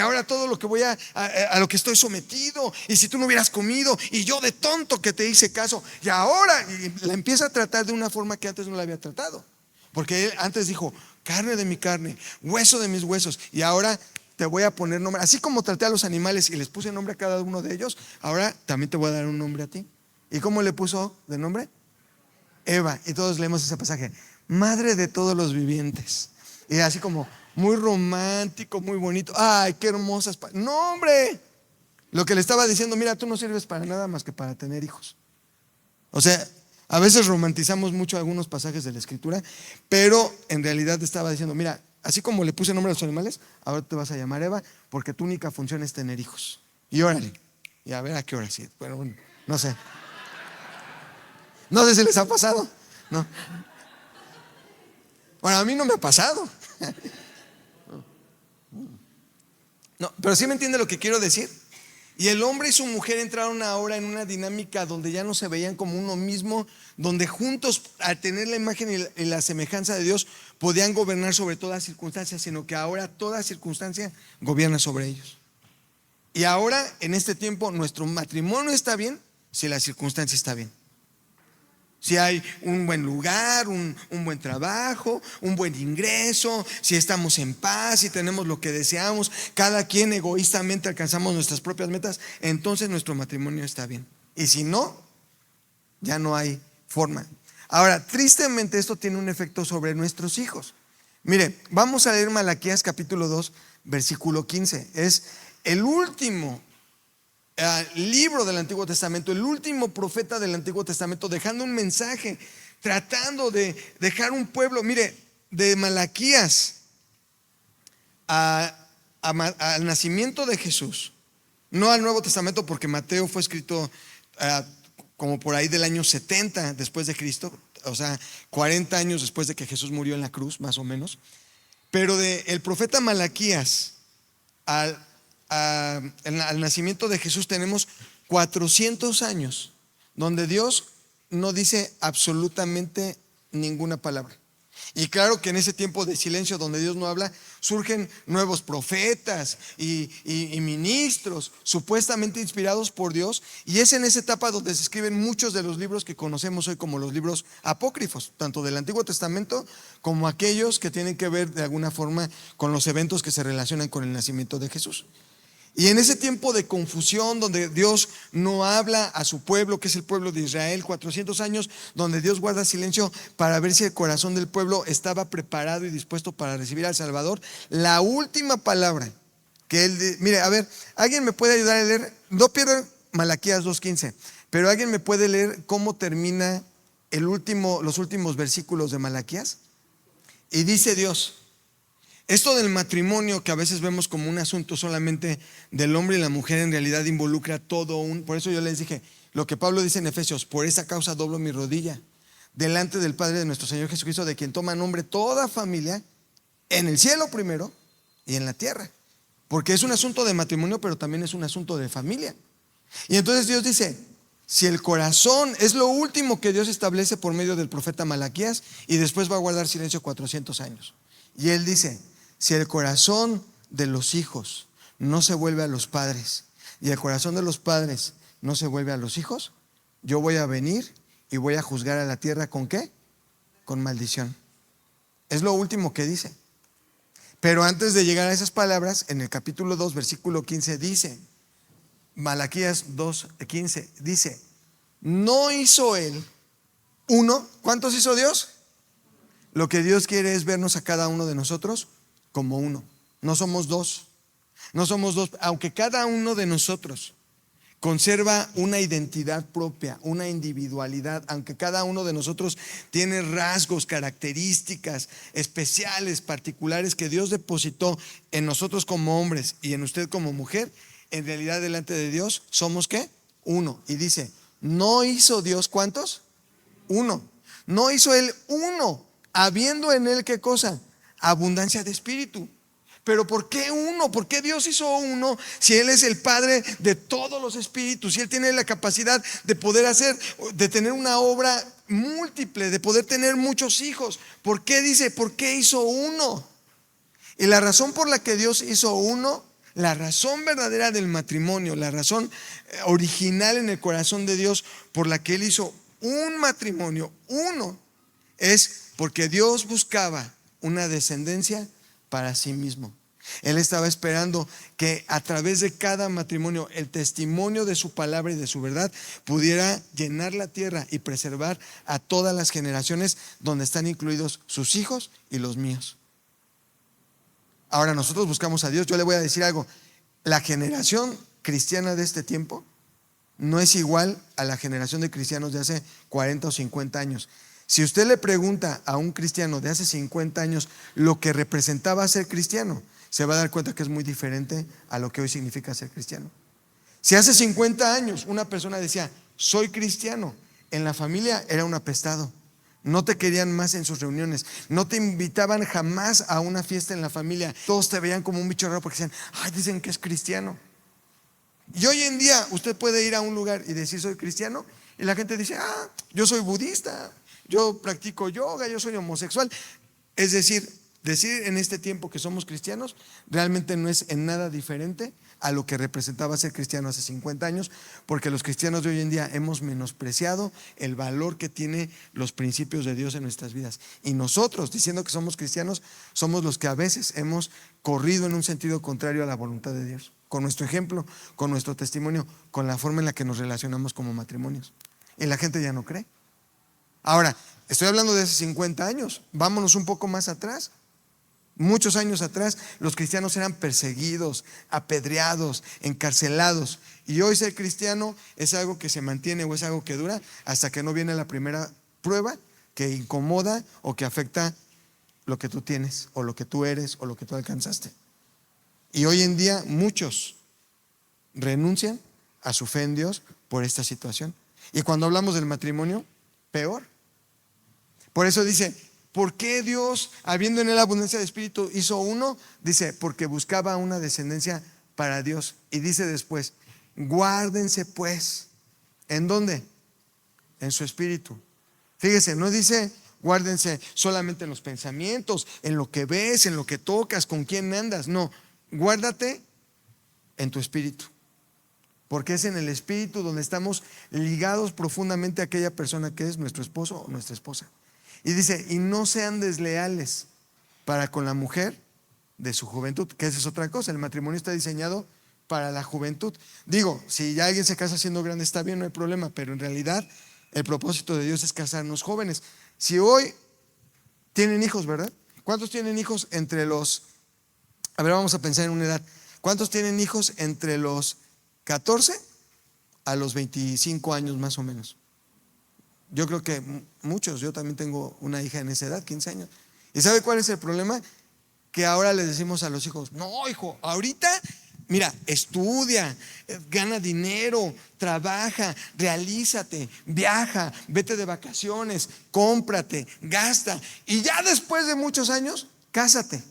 ahora todo lo que a lo que estoy sometido, y si tú no hubieras comido, y yo de tonto que te hice caso, y ahora la empieza a tratar de una forma que antes no la había tratado, porque él antes dijo, carne de mi carne, hueso de mis huesos, y ahora te voy a poner nombre. Así como traté a los animales y les puse nombre a cada uno de ellos, ahora también te voy a dar un nombre a ti. ¿Y cómo le puso de nombre? Eva. Y todos leemos ese pasaje, madre de todos los vivientes. Y así como muy romántico, muy bonito. Ay, qué hermosas. No, hombre. Lo que le estaba diciendo, mira, tú no sirves para nada más que para tener hijos. O sea, a veces romantizamos mucho algunos pasajes de la Escritura, pero en realidad estaba diciendo, mira, así como le puse nombre a los animales, ahora te vas a llamar Eva, porque tu única función es tener hijos. Y órale. Y a ver a qué hora sí. Bueno, no sé. No sé si les ha pasado. No. Bueno, a mí no me ha pasado. No, pero sí me entiende lo que quiero decir. Y el hombre y su mujer entraron ahora en una dinámica donde ya no se veían como uno mismo, donde juntos, al tener la imagen y la semejanza de Dios, podían gobernar sobre todas circunstancias, sino que ahora toda circunstancia gobierna sobre ellos. Y ahora, en este tiempo, nuestro matrimonio está bien si la circunstancia está bien. Si hay un buen lugar, un buen trabajo, un buen ingreso, si estamos en paz, si tenemos lo que deseamos, cada quien egoístamente alcanzamos nuestras propias metas, entonces nuestro matrimonio está bien. Y si no, ya no hay forma. Ahora, tristemente esto tiene un efecto sobre nuestros hijos. Mire, vamos a leer Malaquías capítulo 2, versículo 15. Es el último libro del Antiguo Testamento, el último profeta del Antiguo Testamento, dejando un mensaje, tratando de dejar un pueblo. Mire, de Malaquías al nacimiento de Jesús, no al Nuevo Testamento, porque Mateo fue escrito como por ahí del año 70 después de Cristo, o sea, 40 años después de que Jesús murió en la cruz, más o menos. Pero del profeta Malaquías al nacimiento de Jesús tenemos 400 años donde Dios no dice absolutamente ninguna palabra. Y claro que en ese tiempo de silencio donde Dios no habla, surgen nuevos profetas y ministros supuestamente inspirados por Dios, y es en esa etapa donde se escriben muchos de los libros que conocemos hoy como los libros apócrifos, tanto del Antiguo Testamento como aquellos que tienen que ver de alguna forma con los eventos que se relacionan con el nacimiento de Jesús. Y en ese tiempo de confusión donde Dios no habla a su pueblo, que es el pueblo de Israel, 400 años donde Dios guarda silencio para ver si el corazón del pueblo estaba preparado y dispuesto para recibir al Salvador, la última palabra que él, mire, a ver, ¿alguien me puede ayudar a leer? No pierdan Malaquías 2:15, pero ¿alguien me puede leer cómo termina los últimos versículos de Malaquías? Y dice Dios: esto del matrimonio que a veces vemos como un asunto solamente del hombre y la mujer, en realidad involucra todo por eso yo les dije, lo que Pablo dice en Efesios: por esa causa doblo mi rodilla delante del Padre de nuestro Señor Jesucristo, de quien toma nombre toda familia, en el cielo primero y en la tierra. Porque es un asunto de matrimonio, pero también es un asunto de familia. Y entonces Dios dice, si el corazón es lo último que Dios establece por medio del profeta Malaquías, y después va a guardar silencio 400 años. Y él dice, si el corazón de los hijos no se vuelve a los padres y el corazón de los padres no se vuelve a los hijos, yo voy a venir y voy a juzgar a la tierra ¿con qué? Con maldición. Es lo último que dice. Pero antes de llegar a esas palabras, en el capítulo 2, versículo 15 dice, Malaquías 2:15 dice, no hizo él uno. ¿Cuántos hizo Dios? Lo que Dios quiere es vernos a cada uno de nosotros como uno. No somos dos. No somos dos, aunque cada uno de nosotros conserva una identidad propia, una individualidad, aunque cada uno de nosotros tiene rasgos, características especiales, particulares que Dios depositó en nosotros como hombres y en usted como mujer. En realidad delante de Dios somos ¿qué? Uno. Y dice, ¿no hizo Dios cuántos? Uno. No hizo Él uno, habiendo en Él ¿qué cosa? Abundancia de espíritu. Pero ¿por qué uno? ¿Por qué Dios hizo uno si Él es el Padre de todos los espíritus? Si Él tiene la capacidad de poder hacer, de tener una obra múltiple, de poder tener muchos hijos. ¿Por qué dice? ¿Por qué hizo uno? Y la razón por la que Dios hizo uno, la razón verdadera del matrimonio, la razón original en el corazón de Dios por la que Él hizo un matrimonio, uno, es porque Dios buscaba una descendencia para sí mismo. Él estaba esperando que a través de cada matrimonio el testimonio de su palabra y de su verdad pudiera llenar la tierra y preservar a todas las generaciones donde están incluidos sus hijos y los míos. Ahora nosotros buscamos a Dios. Yo le voy a decir algo, la generación cristiana de este tiempo no es igual a la generación de cristianos de hace 40 o 50 años. Si usted le pregunta a un cristiano de hace 50 años lo que representaba ser cristiano, se va a dar cuenta que es muy diferente a lo que hoy significa ser cristiano. Si hace 50 años una persona decía, soy cristiano, en la familia era un apestado. No te querían más en sus reuniones, no te invitaban jamás a una fiesta en la familia. Todos te veían como un bicho raro porque decían, ay, dicen que es cristiano. Y hoy en día usted puede ir a un lugar y decir soy cristiano y la gente dice, yo soy budista, yo practico yoga, yo soy homosexual. Es decir en este tiempo que somos cristianos realmente no es en nada diferente a lo que representaba ser cristiano hace 50 años, porque los cristianos de hoy en día hemos menospreciado el valor que tiene los principios de Dios en nuestras vidas. Y nosotros, diciendo que somos cristianos, somos los que a veces hemos corrido en un sentido contrario a la voluntad de Dios, con nuestro ejemplo, con nuestro testimonio, con la forma en la que nos relacionamos como matrimonios. Y la gente ya no cree. Ahora, estoy hablando de hace 50 años, vámonos un poco más atrás. Muchos años atrás los cristianos eran perseguidos, apedreados, encarcelados. Y hoy ser cristiano es algo que se mantiene o es algo que dura hasta que no viene la primera prueba que incomoda o que afecta lo que tú tienes o lo que tú eres o lo que tú alcanzaste. Y hoy en día muchos renuncian a su fe en Dios por esta situación. Y cuando hablamos del matrimonio, peor. Por eso dice, ¿por qué Dios, habiendo en él abundancia de espíritu, hizo uno? Dice, porque buscaba una descendencia para Dios. Y dice después, guárdense pues. ¿En dónde? En su espíritu. Fíjese, no dice guárdense solamente en los pensamientos, en lo que ves, en lo que tocas, con quién andas. No, guárdate en tu espíritu. Porque es en el espíritu donde estamos ligados profundamente a aquella persona que es nuestro esposo o nuestra esposa. Y dice, y no sean desleales para con la mujer de su juventud, que esa es otra cosa. El matrimonio está diseñado para la juventud. Digo, si ya alguien se casa siendo grande está bien, no hay problema, pero en realidad el propósito de Dios es casarnos jóvenes. Si hoy tienen hijos, ¿verdad? ¿Cuántos tienen hijos entre los, a ver, vamos a pensar en una edad, ¿cuántos tienen hijos entre los 14 a los 25 años más o menos? Yo creo que muchos, yo también tengo una hija en esa edad, 15 años. ¿Y sabe cuál es el problema? Que ahora les decimos a los hijos, no hijo, ahorita, mira, estudia, gana dinero, trabaja, realízate, viaja, vete de vacaciones, cómprate, gasta. Y ya después de muchos años, cásate.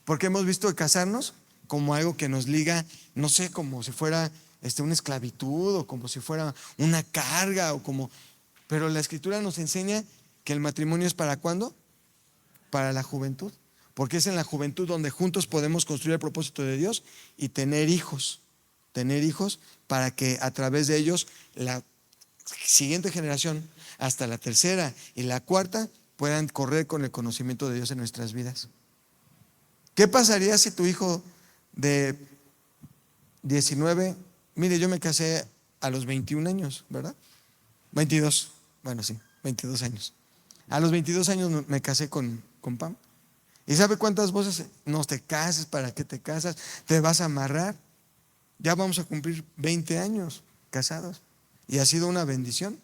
Porque hemos visto casarnos como algo que nos liga, no sé, como si fuera una esclavitud o como si fuera una carga o como... Pero la Escritura nos enseña que el matrimonio es ¿para cuándo? Para la juventud. Porque es en la juventud donde juntos podemos construir el propósito de Dios y tener hijos. Tener hijos para que a través de ellos la siguiente generación, hasta la tercera y la cuarta, puedan correr con el conocimiento de Dios en nuestras vidas. ¿Qué pasaría si tu hijo de 19, mire, yo me casé a los 21 años, ¿verdad? 22, bueno sí, 22 años. A los 22 años me casé con Pam. ¿Y sabe cuántas voces? No te cases, ¿para qué te casas? ¿Te vas a amarrar? Ya vamos a cumplir 20 años. casados. Y ha sido una bendición.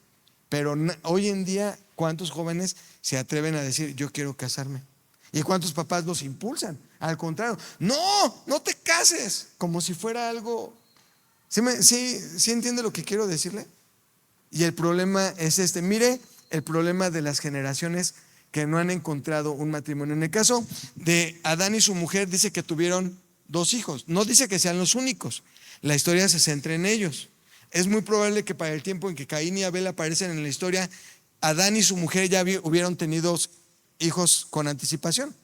Pero hoy en día, ¿cuántos jóvenes se atreven a decir, yo quiero casarme? ¿Y cuántos papás los impulsan? Al contrario, no te cases, como si fuera algo. ¿Sí entiende lo que quiero decirle? Y el problema es este. Mire el problema de las generaciones que no han encontrado un matrimonio. En el caso de Adán y su mujer, dice que tuvieron 2 hijos. No dice que sean los únicos. La historia se centra en ellos. Es muy probable que para el tiempo en que Caín y Abel aparecen en la historia, Adán y su mujer ya hubieron tenido hijos con anticipación.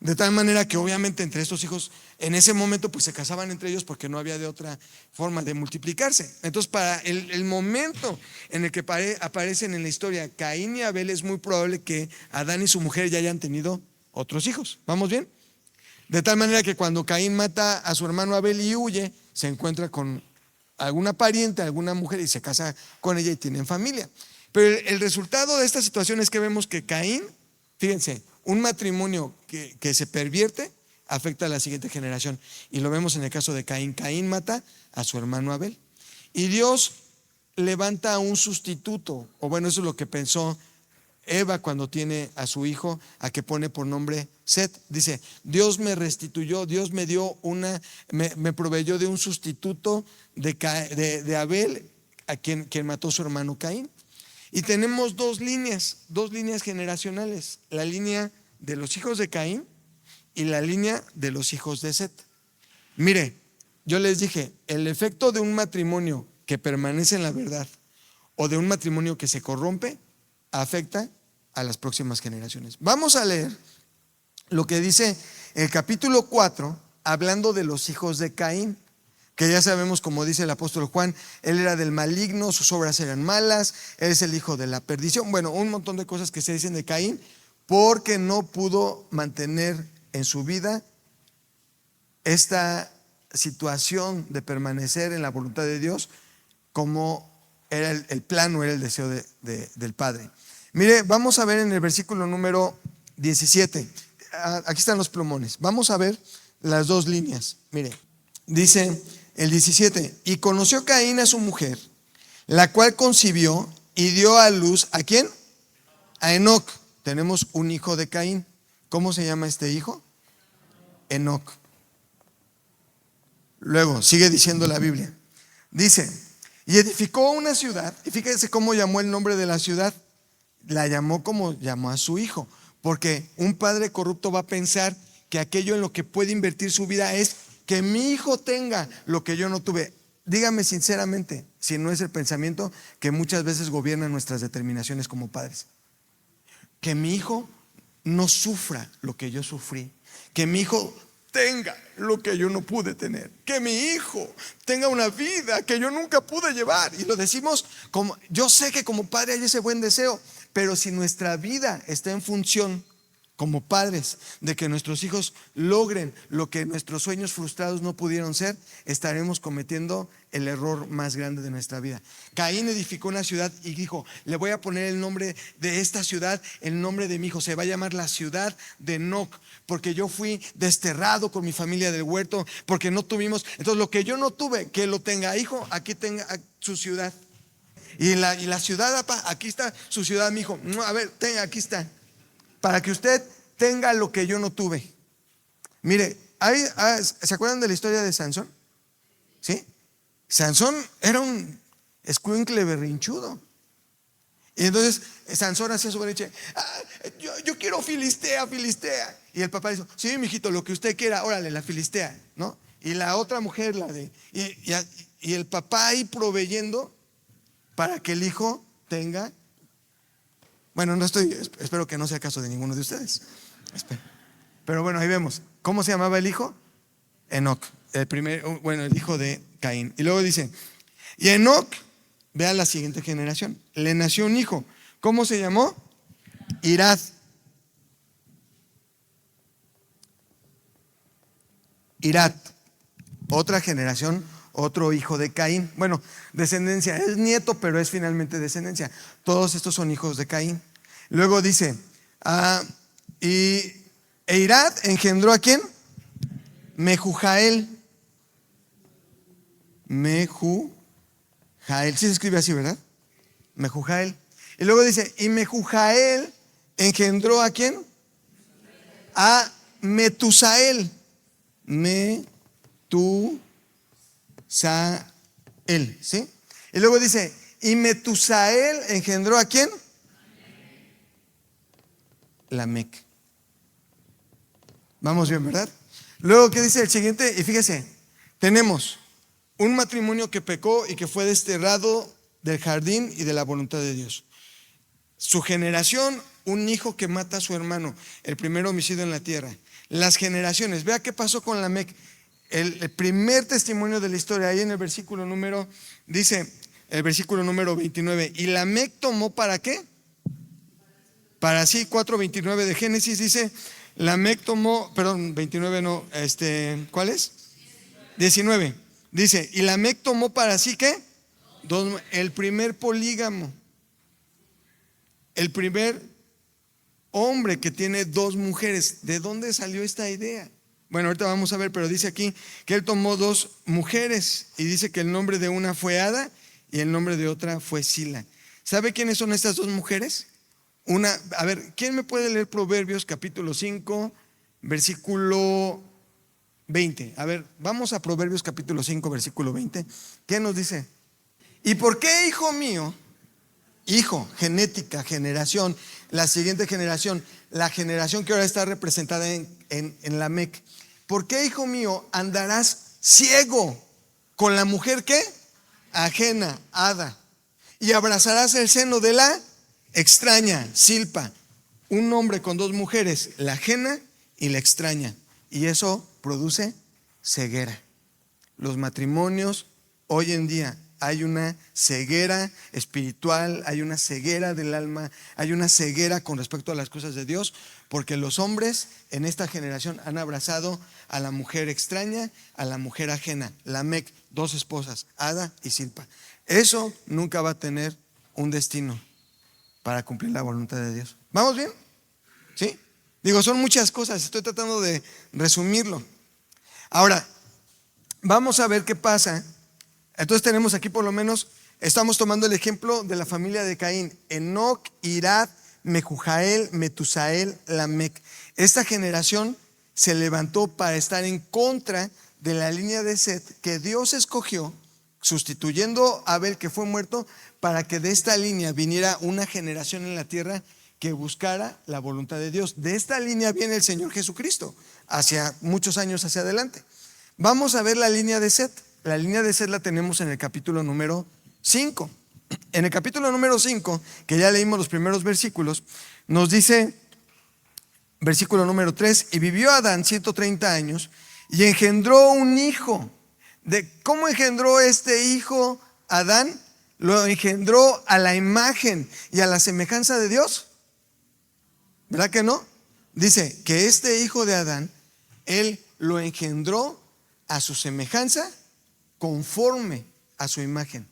De tal manera que obviamente entre estos hijos en ese momento pues se casaban entre ellos porque no había de otra forma de multiplicarse. Entonces para el momento en el que aparecen en la historia Caín y Abel, es muy probable que Adán y su mujer ya hayan tenido otros hijos. ¿Vamos bien? De tal manera que cuando Caín mata a su hermano Abel y huye, se encuentra con alguna pariente, alguna mujer, y se casa con ella y tienen familia. Pero el resultado de esta situación es que vemos que Caín, fíjense, un matrimonio que se pervierte afecta a la siguiente generación. Y lo vemos en el caso de Caín. Caín mata a su hermano Abel. Y Dios levanta a un sustituto, o bueno, eso es lo que pensó Eva cuando tiene a su hijo, a que pone por nombre Set. Dice, Dios me restituyó, Dios me dio me proveyó de un sustituto de Abel, a quien mató a su hermano Caín. Y tenemos dos líneas generacionales: la línea de los hijos de Caín y la línea de los hijos de Set. Mire, yo les dije, el efecto de un matrimonio que permanece en la verdad o de un matrimonio que se corrompe afecta a las próximas generaciones. Vamos a leer lo que dice el capítulo 4, hablando de los hijos de Caín, que ya sabemos, como dice el apóstol Juan, él era del maligno, sus obras eran malas, él es el hijo de la perdición. Bueno, un montón de cosas que se dicen de Caín, porque no pudo mantener en su vida esta situación de permanecer en la voluntad de Dios, como era el plan o era el deseo del Padre. Mire, vamos a ver en el versículo número 17. Aquí están los plumones. Vamos a ver las dos líneas. Mire, dice el 17: y conoció Caín a su mujer, la cual concibió y dio a luz ¿a quién? A Enoc. Tenemos un hijo de Caín. ¿Cómo se llama este hijo? Enoc. Luego sigue diciendo la Biblia. Dice, y edificó una ciudad. Y fíjense cómo llamó el nombre de la ciudad. La llamó como llamó a su hijo, porque un padre corrupto va a pensar que aquello en lo que puede invertir su vida es que mi hijo tenga lo que yo no tuve. Dígame sinceramente si no es el pensamiento que muchas veces gobierna nuestras determinaciones como padres. Que mi hijo no sufra lo que yo sufrí, que mi hijo tenga lo que yo no pude tener, que mi hijo tenga una vida que yo nunca pude llevar. Y lo decimos como, yo sé que como padre hay ese buen deseo, pero si nuestra vida está en función como padres de que nuestros hijos logren lo que nuestros sueños frustrados no pudieron ser, estaremos cometiendo el error más grande de nuestra vida. Caín edificó una ciudad y dijo, le voy a poner el nombre de esta ciudad, el nombre de mi hijo, se va a llamar la ciudad de Enoc, porque yo fui desterrado con mi familia del huerto, porque no tuvimos, entonces lo que yo no tuve, que lo tenga hijo, aquí tenga su ciudad. Y la ciudad, aquí está su ciudad, mi hijo. A ver, tenga, aquí está. Para que usted tenga lo que yo no tuve. Mire, ¿se acuerdan de la historia de Sansón? ¿Sí? Sansón era un escuincle berrinchudo. Y entonces Sansón hacía su berrinche. Yo quiero Filistea. Y el papá dijo, sí, mijito, lo que usted quiera, órale, la Filistea, ¿no? Y la otra mujer, y el papá ahí proveyendo para que el hijo tenga. Bueno, espero que no sea caso de ninguno de ustedes. Pero bueno, ahí vemos. ¿Cómo se llamaba el hijo? Enoc, el hijo de Caín. Y luego dice, y Enoc, vea la siguiente generación, le nació un hijo. ¿Cómo se llamó? Irad. Irad, otra generación, otro hijo de Caín. Bueno, descendencia, es nieto, pero es finalmente descendencia. Todos estos son hijos de Caín. Luego dice, Irad engendró ¿a quién? Mehujael. Jael, sí se escribe así, ¿verdad? Mehujael. Y luego dice, y Mehujael engendró ¿a quién? A Metusael. Metusael, ¿sí? Y luego dice, y Metusael engendró ¿a quién? Lamec. Vamos bien, ¿verdad? Luego, ¿qué dice el siguiente? Y fíjese, tenemos un matrimonio que pecó y que fue desterrado del jardín y de la voluntad de Dios. Su generación, un hijo que mata a su hermano, el primer homicidio en la tierra. Las generaciones, vea qué pasó con Lamec. El primer testimonio de la historia, ahí en el versículo número, dice, el versículo número 29, y Lamec tomó ¿para qué? Para sí, 4:29 de Génesis dice, Lamec tomó, perdón, 29 no, ¿cuál es? 19. Dice, y Lamec tomó para sí ¿qué? El primer polígamo. El primer hombre que tiene dos mujeres. ¿De dónde salió esta idea? Bueno, ahorita vamos a ver, pero dice aquí que él tomó dos mujeres y dice que el nombre de una fue Ada y el nombre de otra fue Sila. ¿Sabe quiénes son estas dos mujeres? A ver, ¿quién me puede leer Proverbios capítulo 5, versículo 20? A ver, vamos a Proverbios capítulo 5, versículo 20. ¿Qué nos dice? ¿Y por qué, hijo mío? Hijo, genética, generación, la siguiente generación, la generación que ahora está representada en Lamec. ¿Por qué, hijo mío, andarás ciego con la mujer ¿qué? Ajena, Ada, y abrazarás el seno de la extraña, Silpa? Un hombre con dos mujeres, la ajena y la extraña, y eso produce ceguera. Los matrimonios hoy en día, hay una ceguera espiritual, hay una ceguera del alma, hay una ceguera con respecto a las cosas de Dios, porque los hombres en esta generación han abrazado a la mujer extraña, a la mujer ajena. Lamec, dos esposas, Ada y Silpa. Eso nunca va a tener un destino para cumplir la voluntad de Dios. ¿Vamos bien? ¿Sí? Digo, son muchas cosas, estoy tratando de resumirlo. Ahora, vamos a ver qué pasa. Entonces tenemos aquí por lo menos, estamos tomando el ejemplo de la familia de Caín: Enoc, Irad, Mehujael, Metusael, Lamec. Esta generación se levantó para estar en contra de la línea de Set que Dios escogió, sustituyendo a Abel, que fue muerto, para que de esta línea viniera una generación en la tierra que buscara la voluntad de Dios. De esta línea viene el Señor Jesucristo, hacia muchos años hacia adelante. Vamos a ver la línea de Set. La línea de Set la tenemos en el capítulo número 5. En el capítulo número 5, que ya leímos los primeros versículos, nos dice, versículo número 3, y vivió Adán 130 años y engendró un hijo. ¿Cómo engendró este hijo Adán? Lo engendró a la imagen y a la semejanza de Dios. ¿Verdad que no? Dice que este hijo de Adán, él lo engendró a su semejanza, conforme a su imagen.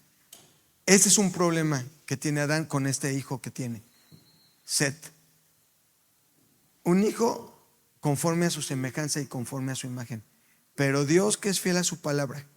Este es un problema que tiene Adán con este hijo que tiene, Set. Un hijo conforme a su semejanza y conforme a su imagen. Pero Dios, que es fiel a su palabra,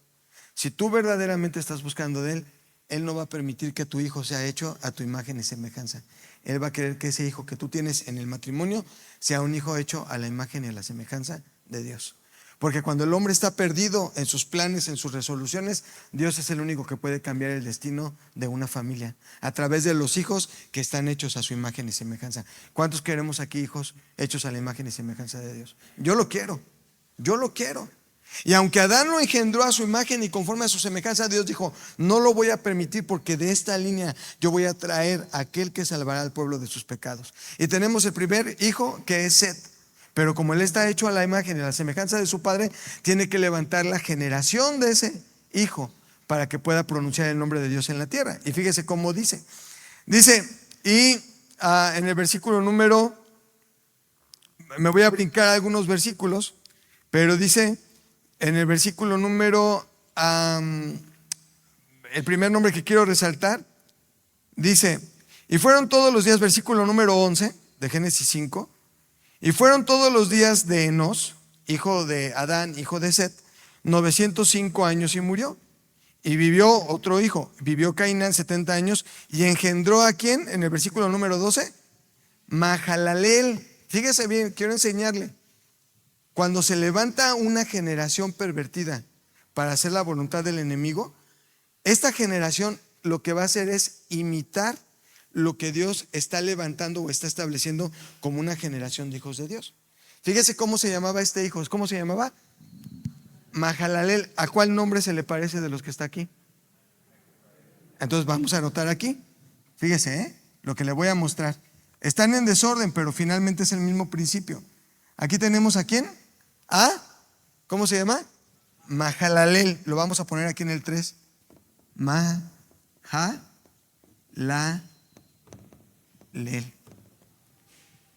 si tú verdaderamente estás buscando de Él, Él no va a permitir que tu hijo sea hecho a tu imagen y semejanza. Él va a querer que ese hijo que tú tienes en el matrimonio sea un hijo hecho a la imagen y a la semejanza de Dios. Porque cuando el hombre está perdido en sus planes, en sus resoluciones, Dios es el único que puede cambiar el destino de una familia a través de los hijos que están hechos a su imagen y semejanza. ¿Cuántos queremos aquí hijos hechos a la imagen y semejanza de Dios? Yo lo quiero, yo lo quiero. Y aunque Adán lo engendró a su imagen y conforme a su semejanza, Dios dijo: no lo voy a permitir, porque de esta línea yo voy a traer a aquel que salvará al pueblo de sus pecados. Y tenemos el primer hijo, que es Set. Pero como él está hecho a la imagen y a la semejanza de su padre, tiene que levantar la generación de ese hijo para que pueda pronunciar el nombre de Dios en la tierra. Y fíjese cómo dice. Dice, en el versículo número, me voy a brincar algunos versículos, pero dice en el versículo número, el primer nombre que quiero resaltar, dice: y fueron todos los días, versículo número 11 de Génesis 5, y fueron todos los días de Enos, hijo de Adán, hijo de Set, 905 años, y murió. Y vivió otro hijo, vivió Cainán 70 años y engendró ¿a quién? En el versículo número 12, Mahalaleel. Fíjese bien, quiero enseñarle. Cuando se levanta una generación pervertida para hacer la voluntad del enemigo, esta generación lo que va a hacer es imitar lo que Dios está levantando o está estableciendo como una generación de hijos de Dios. Fíjese cómo se llamaba este hijo. ¿Cómo se llamaba? Mahalaleel. ¿A cuál nombre se le parece de los que está aquí? Entonces vamos a anotar aquí. Fíjese, lo que le voy a mostrar. Están en desorden, pero finalmente es el mismo principio. Aquí tenemos ¿a quién? ¿Cómo se llama? Mahalaleel. Lo vamos a poner aquí en el 3. Mahalaleel.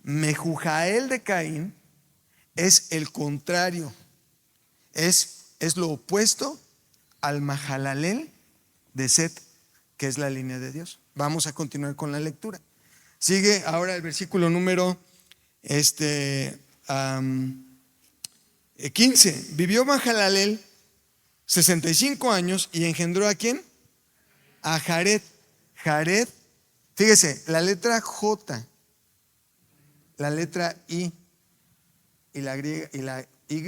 Mehujael de Caín es el contrario. Es lo opuesto al Mahalaleel de Set, que es la línea de Dios. Vamos a continuar con la lectura. Sigue ahora el versículo número 15. Vivió Mahalaleel 65 años y engendró ¿a quién? A Jared. Jared, fíjese, la letra J, la letra I y la Y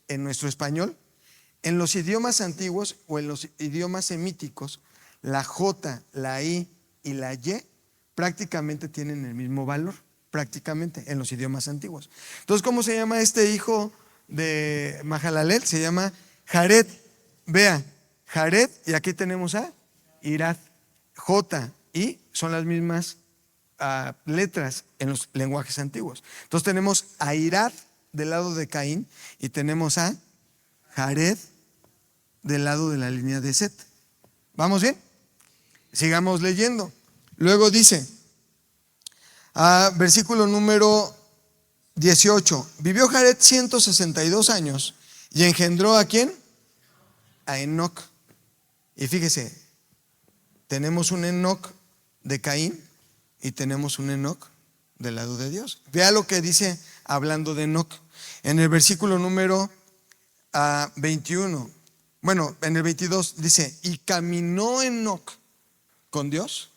en nuestro español, en los idiomas antiguos o en los idiomas semíticos, la J, la I y la Y prácticamente tienen el mismo valor, prácticamente en los idiomas antiguos. Entonces, ¿cómo se llama este hijo de Mahalaleel? Se llama Jared. Vea, Jared, y aquí tenemos a Irad. J, I son las mismas letras en los lenguajes antiguos. Entonces tenemos a Irad del lado de Caín y tenemos a Jared del lado de la línea de Set. ¿Vamos bien? Sigamos leyendo. Luego dice, versículo número 18. Vivió Jared 162 años y engendró ¿a quién? A Enoc. Y fíjese, tenemos un Enoc de Caín y tenemos un Enoc del lado de Dios. Vea lo que dice hablando de Enoc. En el versículo número 21, bueno, en el 22 dice, y caminó Enoc con Dios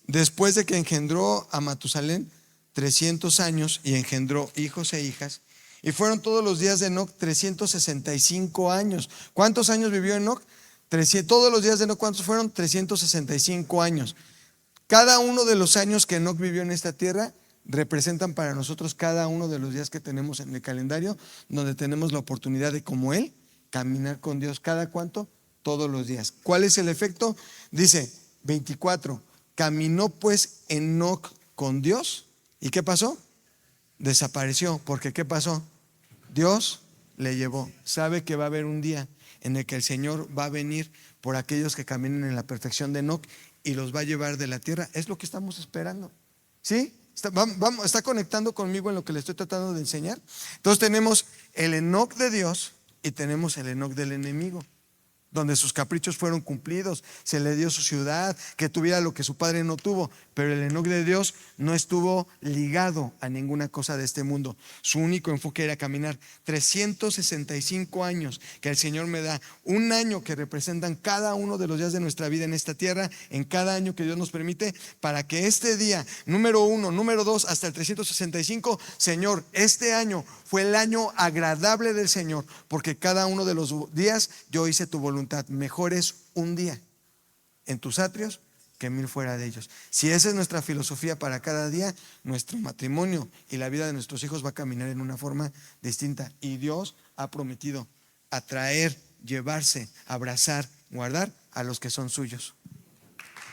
después de que engendró a Matusalén 300 años y engendró hijos e hijas. Y fueron todos los días de Enoc 365 años. ¿Cuántos años vivió Enoc? Todos los días de Enoc, ¿cuántos fueron? 365 años. Cada uno de los años que Enoc vivió en esta tierra representan para nosotros cada uno de los días que tenemos en el calendario, donde tenemos la oportunidad de, como él, caminar con Dios. ¿Cada cuánto? Todos los días. ¿Cuál es el efecto? Dice 24, caminó pues Enoc con Dios. ¿Y qué pasó? Desapareció. Porque ¿qué pasó? Dios le llevó. Sabe que va a haber un día en el que el Señor va a venir por aquellos que caminen en la perfección de Enoc y los va a llevar de la tierra. Es lo que estamos esperando. ¿Sí? ¿Está conectando conmigo en lo que le estoy tratando de enseñar? Entonces tenemos el Enoc de Dios y tenemos el Enoc del enemigo, donde sus caprichos fueron cumplidos, se le dio su ciudad, que tuviera lo que su padre no tuvo, pero el Enoc de Dios no estuvo ligado a ninguna cosa de este mundo. Su único enfoque era caminar 365 años que el Señor me da, un año que representan cada uno de los días de nuestra vida en esta tierra, en cada año que Dios nos permite, para que este día, número 1, número 2, hasta el 365, Señor, este año fue el año agradable del Señor, porque cada uno de los días yo hice tu voluntad. Mejor es un día en tus atrios que 1000 fuera de ellos. Si esa es nuestra filosofía para cada día, nuestro matrimonio y la vida de nuestros hijos va a caminar en una forma distinta. Y Dios ha prometido atraer, llevarse, abrazar, guardar a los que son suyos.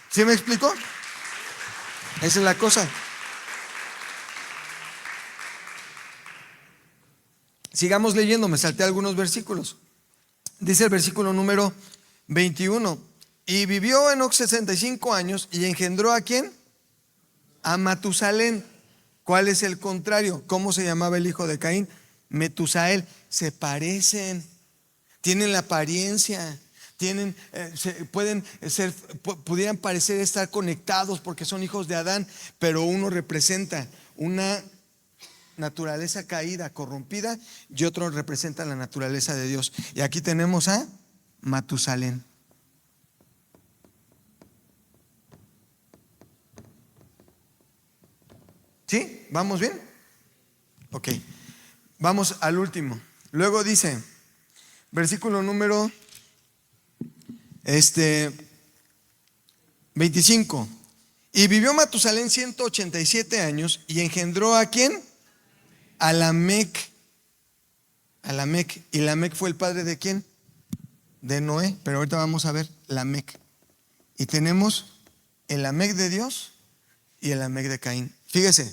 ¿Sí me explico? Esa es la cosa. Sigamos leyendo, me salté algunos versículos. Dice el versículo número 21, y vivió Enoc 65 años y engendró ¿a quién? A Matusalén. ¿Cuál es el contrario? ¿Cómo se llamaba el hijo de Caín? Metusael. Se parecen, tienen la apariencia, pudieran parecer estar conectados porque son hijos de Adán, pero uno representa una naturaleza caída, corrompida, y otro representa la naturaleza de Dios. Y aquí tenemos a Matusalén. ¿Vamos bien? Ok, vamos al último. Luego dice, versículo número 25. Y vivió Matusalén 187 años y engendró ¿a quién? A Lamec. A Lamec. ¿Y Lamec fue el padre de quién? De Noé. Pero ahorita vamos a ver Lamec. Y tenemos el Lamec de Dios y el Lamec de Caín. Fíjese,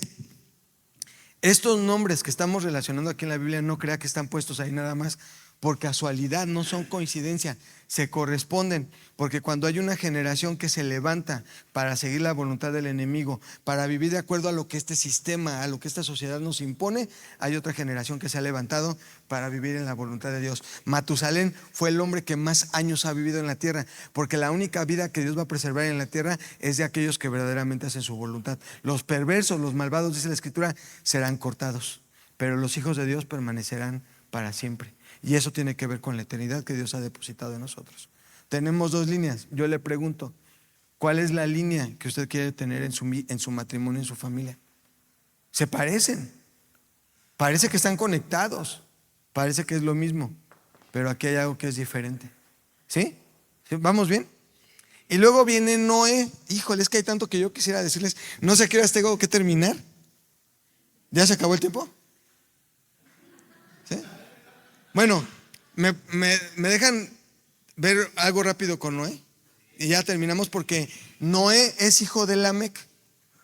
estos nombres que estamos relacionando aquí en la Biblia, no crea que están puestos ahí nada más por casualidad, no son coincidencia, se corresponden, porque cuando hay una generación que se levanta para seguir la voluntad del enemigo, para vivir de acuerdo a lo que este sistema, a lo que esta sociedad nos impone, hay otra generación que se ha levantado para vivir en la voluntad de Dios. Matusalén fue el hombre que más años ha vivido en la tierra, porque la única vida que Dios va a preservar en la tierra es de aquellos que verdaderamente hacen su voluntad. Los perversos, los malvados, dice la Escritura, serán cortados, pero los hijos de Dios permanecerán para siempre. Y eso tiene que ver con la eternidad que Dios ha depositado en nosotros. Tenemos dos líneas. Yo le pregunto, ¿cuál es la línea que usted quiere tener en su matrimonio, en su familia? Se parecen. Parece que están conectados. Parece que es lo mismo. Pero aquí hay algo que es diferente. ¿Sí? ¿Sí? ¿Vamos bien? Y luego viene Noé. Híjole, es que hay tanto que yo quisiera decirles. No sé a qué horas tengo que terminar. ¿Ya se acabó el tiempo? ¿Sí? Bueno, me dejan ver algo rápido con Noé y ya terminamos, porque Noé es hijo de Lamec.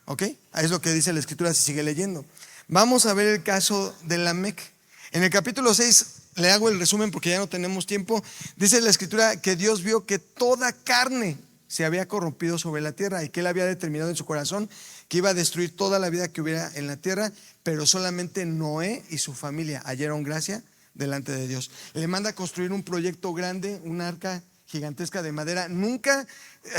¿Ok? Es lo que dice la Escritura si sigue leyendo. Vamos a ver el caso de Lamec. En el capítulo 6 le hago el resumen porque ya no tenemos tiempo. Dice la Escritura que Dios vio que toda carne se había corrompido sobre la tierra y que Él había determinado en su corazón que iba a destruir toda la vida que hubiera en la tierra, pero solamente Noé y su familia hallaron gracia delante de Dios. Le manda a construir un proyecto grande, una arca gigantesca de madera. Nunca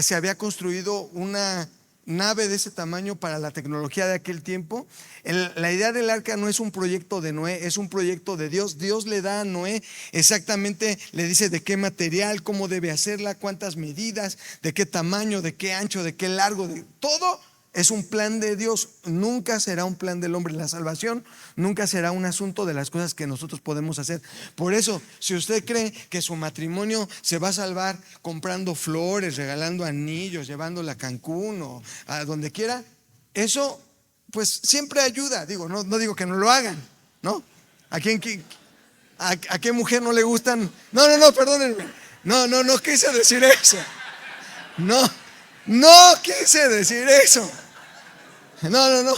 se había construido una nave de ese tamaño para la tecnología de aquel tiempo. La idea del arca no es un proyecto de Noé, es un proyecto de Dios. Dios le da a Noé exactamente, le dice de qué material, cómo debe hacerla, cuántas medidas, de qué tamaño, de qué ancho, de qué largo, de todo. Es un plan de Dios, nunca será un plan del hombre. La salvación nunca será un asunto de las cosas que nosotros podemos hacer. Por eso, si usted cree que su matrimonio se va a salvar comprando flores, regalando anillos, llevándola a Cancún o a donde quiera, eso pues siempre ayuda. Digo, no digo que no lo hagan, ¿no? ¿A qué mujer no le gustan? No, perdónenme. No quise decir eso. No quise decir eso. No.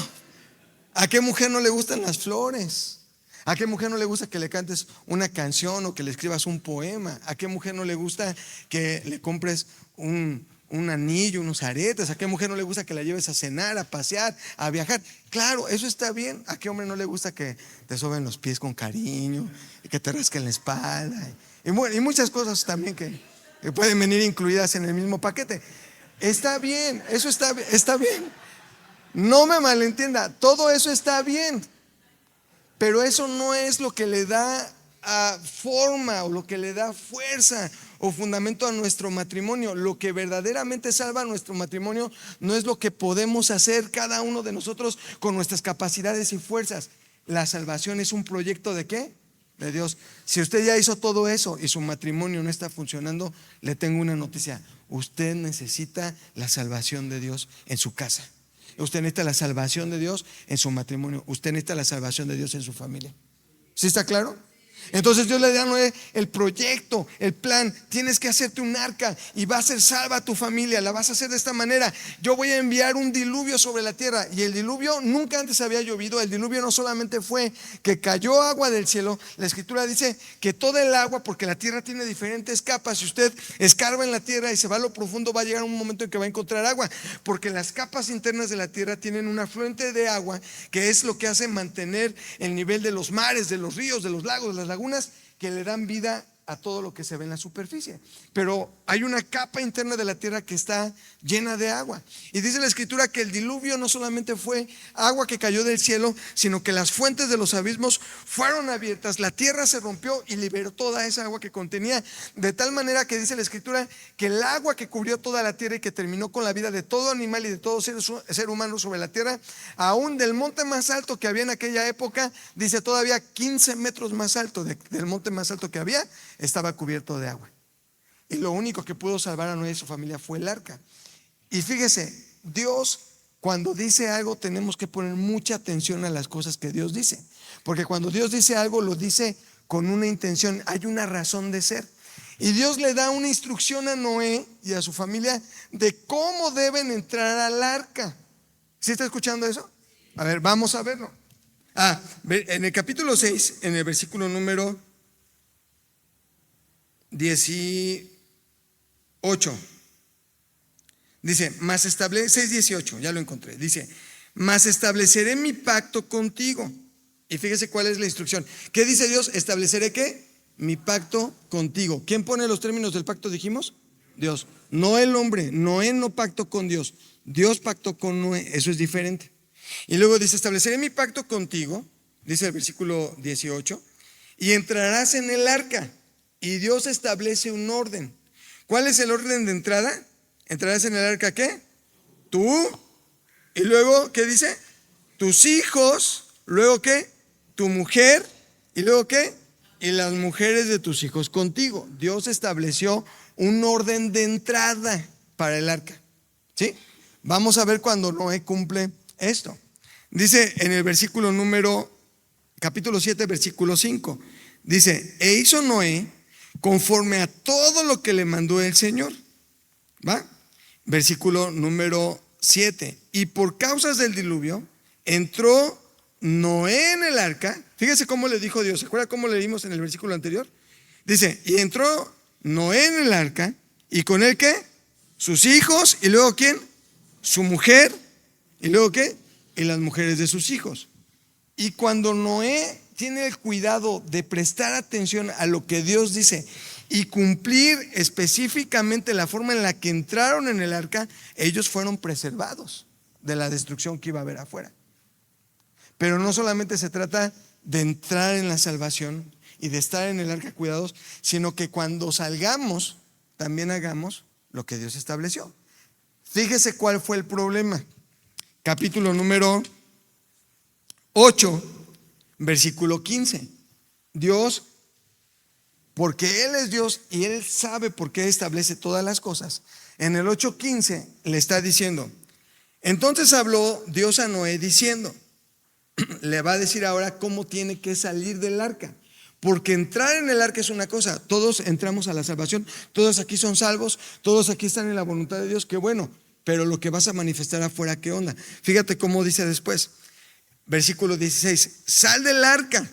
¿A qué mujer no le gustan las flores? ¿A qué mujer no le gusta que le cantes una canción o que le escribas un poema? ¿A qué mujer no le gusta que le compres un anillo, unos aretes? ¿A qué mujer no le gusta que la lleves a cenar, a pasear, a viajar? Claro, eso está bien. ¿A qué hombre no le gusta que te soben los pies con cariño y que te rasquen la espalda? Y muchas cosas también que pueden venir incluidas en el mismo paquete. Está bien, eso está bien. No me malentienda, todo eso está bien, pero eso no es lo que le da forma o lo que le da fuerza o fundamento a nuestro matrimonio. Lo que verdaderamente salva nuestro matrimonio no es lo que podemos hacer cada uno de nosotros con nuestras capacidades y fuerzas. La salvación es un proyecto ¿de qué? De Dios. Si usted ya hizo todo eso y su matrimonio no está funcionando, le tengo una noticia: usted necesita la salvación de Dios en su casa. Usted necesita la salvación de Dios en su matrimonio. Usted necesita la salvación de Dios en su familia. ¿Sí está claro? Entonces Dios le da a Noé el proyecto, el plan. Tienes que hacerte un arca y va a ser salva a tu familia. La vas a hacer de esta manera: yo voy a enviar un diluvio sobre la tierra. Y el diluvio nunca antes había llovido. El diluvio no solamente fue que cayó agua del cielo. La Escritura dice que toda el agua, porque la tierra tiene diferentes capas, si usted escarba en la tierra y se va a lo profundo, va a llegar un momento en que va a encontrar agua, porque las capas internas de la tierra tienen una fuente de agua que es lo que hace mantener el nivel de los mares, de los ríos, de los lagos, de las lagunas, que le dan vida a todo lo que se ve en la superficie, pero hay una capa interna de la tierra que está llena de agua. Y dice la escritura que el diluvio no solamente fue agua que cayó del cielo, sino que las fuentes de los abismos fueron abiertas, la tierra se rompió y liberó toda esa agua que contenía, de tal manera que dice la escritura que el agua que cubrió toda la tierra y que terminó con la vida de todo animal y de todo ser humano sobre la tierra, aún del monte más alto que había en aquella época, dice todavía 15 metros más alto del monte más alto que había, estaba cubierto de agua. Y lo único que pudo salvar a Noé y su familia fue el arca. Y fíjese, Dios, cuando dice algo, tenemos que poner mucha atención a las cosas que Dios dice, porque cuando Dios dice algo, lo dice con una intención, hay una razón de ser. Y Dios le da una instrucción a Noé y a su familia de cómo deben entrar al arca. ¿Sí está escuchando eso? A ver, vamos a verlo. En el capítulo 6, en el versículo número 18, dice, 6:18, ya lo encontré. Dice, mas estableceré mi pacto contigo. Y fíjese cuál es la instrucción. ¿Qué dice Dios? Estableceré ¿qué? Mi pacto contigo. ¿Quién pone los términos del pacto, dijimos? Dios, no el hombre. Noé no pactó con Dios, Dios pactó con Noé, eso es diferente. Y luego dice, estableceré mi pacto contigo, dice el versículo 18, y entrarás en el arca. Y Dios establece un orden. ¿Cuál es el orden de entrada? Entrarás en el arca, ¿qué? Tú, y luego, ¿qué dice? Tus hijos, luego ¿qué? Tu mujer, y luego ¿qué? Y las mujeres de tus hijos contigo. Dios estableció un orden de entrada para el arca, ¿sí? Vamos a ver cuando Noé cumple esto. Dice en el versículo capítulo 7, versículo 5, dice, e hizo Noé conforme a todo lo que le mandó el Señor. ¿Va? Versículo número 7, y por causas del diluvio entró Noé en el arca. Fíjese cómo le dijo Dios. ¿Se acuerda cómo leímos en el versículo anterior? Dice, y entró Noé en el arca, y con él ¿qué? Sus hijos, y luego ¿quién? Su mujer, y luego ¿qué? Y las mujeres de sus hijos. Y cuando Noé tiene el cuidado de prestar atención a lo que Dios dice y cumplir específicamente la forma en la que entraron en el arca, ellos fueron preservados de la destrucción que iba a haber afuera. Pero no solamente se trata de entrar en la salvación y de estar en el arca cuidados, sino que cuando salgamos también hagamos lo que Dios estableció. Fíjese cuál fue el problema. Capítulo número 8, versículo 15. Dios, porque Él es Dios y Él sabe por qué establece todas las cosas, en el 8:15 le está diciendo, entonces habló Dios a Noé diciendo, le va a decir ahora cómo tiene que salir del arca. Porque entrar en el arca es una cosa, todos entramos a la salvación, todos aquí son salvos, todos aquí están en la voluntad de Dios, qué bueno, pero lo que vas a manifestar afuera, ¿qué onda? Fíjate cómo dice después, versículo 16, sal del arca.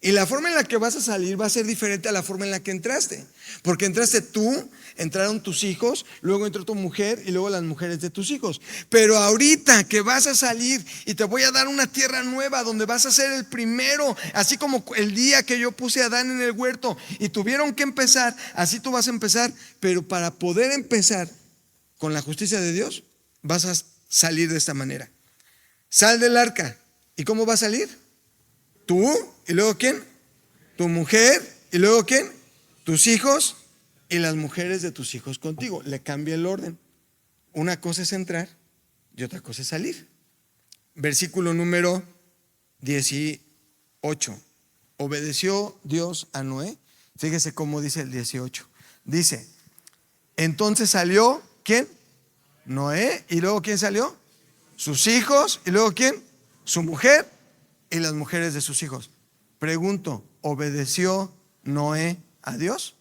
Y la forma en la que vas a salir va a ser diferente a la forma en la que entraste. Porque entraste tú, entraron tus hijos, luego entró tu mujer y luego las mujeres de tus hijos. Pero ahorita que vas a salir y te voy a dar una tierra nueva donde vas a ser el primero, así como el día que yo puse a Adán en el huerto y tuvieron que empezar, así tú vas a empezar. Pero para poder empezar con la justicia de Dios, vas a salir de esta manera. Sal del arca. ¿Y cómo va a salir? Tú, y luego ¿quién? Tu mujer, y luego ¿quién? Tus hijos y las mujeres de tus hijos contigo. Le cambia el orden. Una cosa es entrar y otra cosa es salir. Versículo número 18. Obedeció Dios a Noé. Fíjese cómo dice el 18. Dice, entonces salió ¿quién? Noé, y luego ¿quién salió? Sus hijos, y luego ¿quién? Su mujer y las mujeres de sus hijos. Pregunto, ¿obedeció Noé a Dios?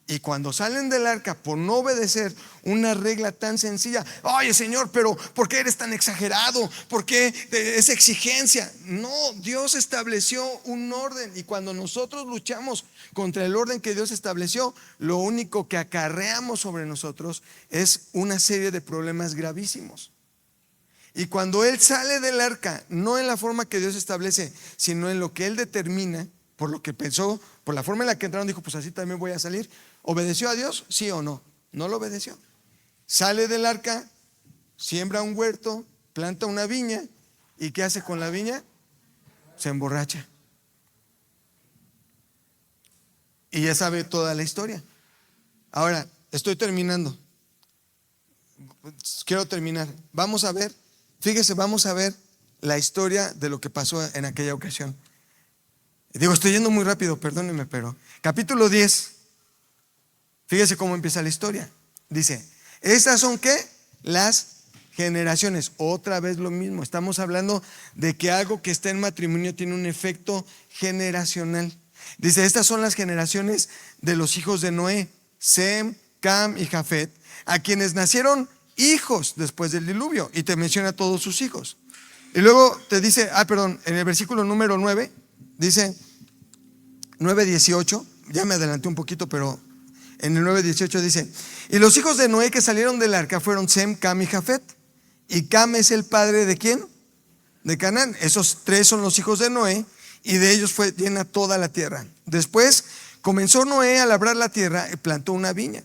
Y cuando salen del arca por no obedecer una regla tan sencilla, oye Señor, pero ¿por qué eres tan exagerado? ¿Por qué esa exigencia? No, Dios estableció un orden, y cuando nosotros luchamos contra el orden que Dios estableció, lo único que acarreamos sobre nosotros es una serie de problemas gravísimos. Y cuando Él sale del arca, no en la forma que Dios establece, sino en lo que Él determina, por lo que pensó, por la forma en la que entraron, dijo, pues así también voy a salir. ¿Obedeció a Dios? ¿Sí o no? No lo obedeció. Sale del arca, siembra un huerto, planta una viña, ¿y qué hace con la viña? Se emborracha. Y ya sabe toda la historia. Ahora, estoy terminando. Quiero terminar. Vamos a ver, fíjese, vamos a ver la historia de lo que pasó en aquella ocasión. Digo, estoy yendo muy rápido, perdónenme, pero capítulo 10, fíjese cómo empieza la historia. Dice, ¿estas son qué? Las generaciones. Otra vez lo mismo. Estamos hablando de que algo que está en matrimonio tiene un efecto generacional. Dice, estas son las generaciones de los hijos de Noé, Sem, Cam y Jafet, a quienes nacieron hijos después del diluvio, y te menciona a todos sus hijos. Y luego te dice, en el versículo número 9, dice 9:18, ya me adelanté un poquito, pero en el 9:18 dice, y los hijos de Noé que salieron del arca fueron Sem, Cam y Jafet. Y Cam es el padre ¿de quién? De Canaán. Esos tres son los hijos de Noé, y de ellos fue llena toda la tierra. Después comenzó Noé a labrar la tierra y plantó una viña,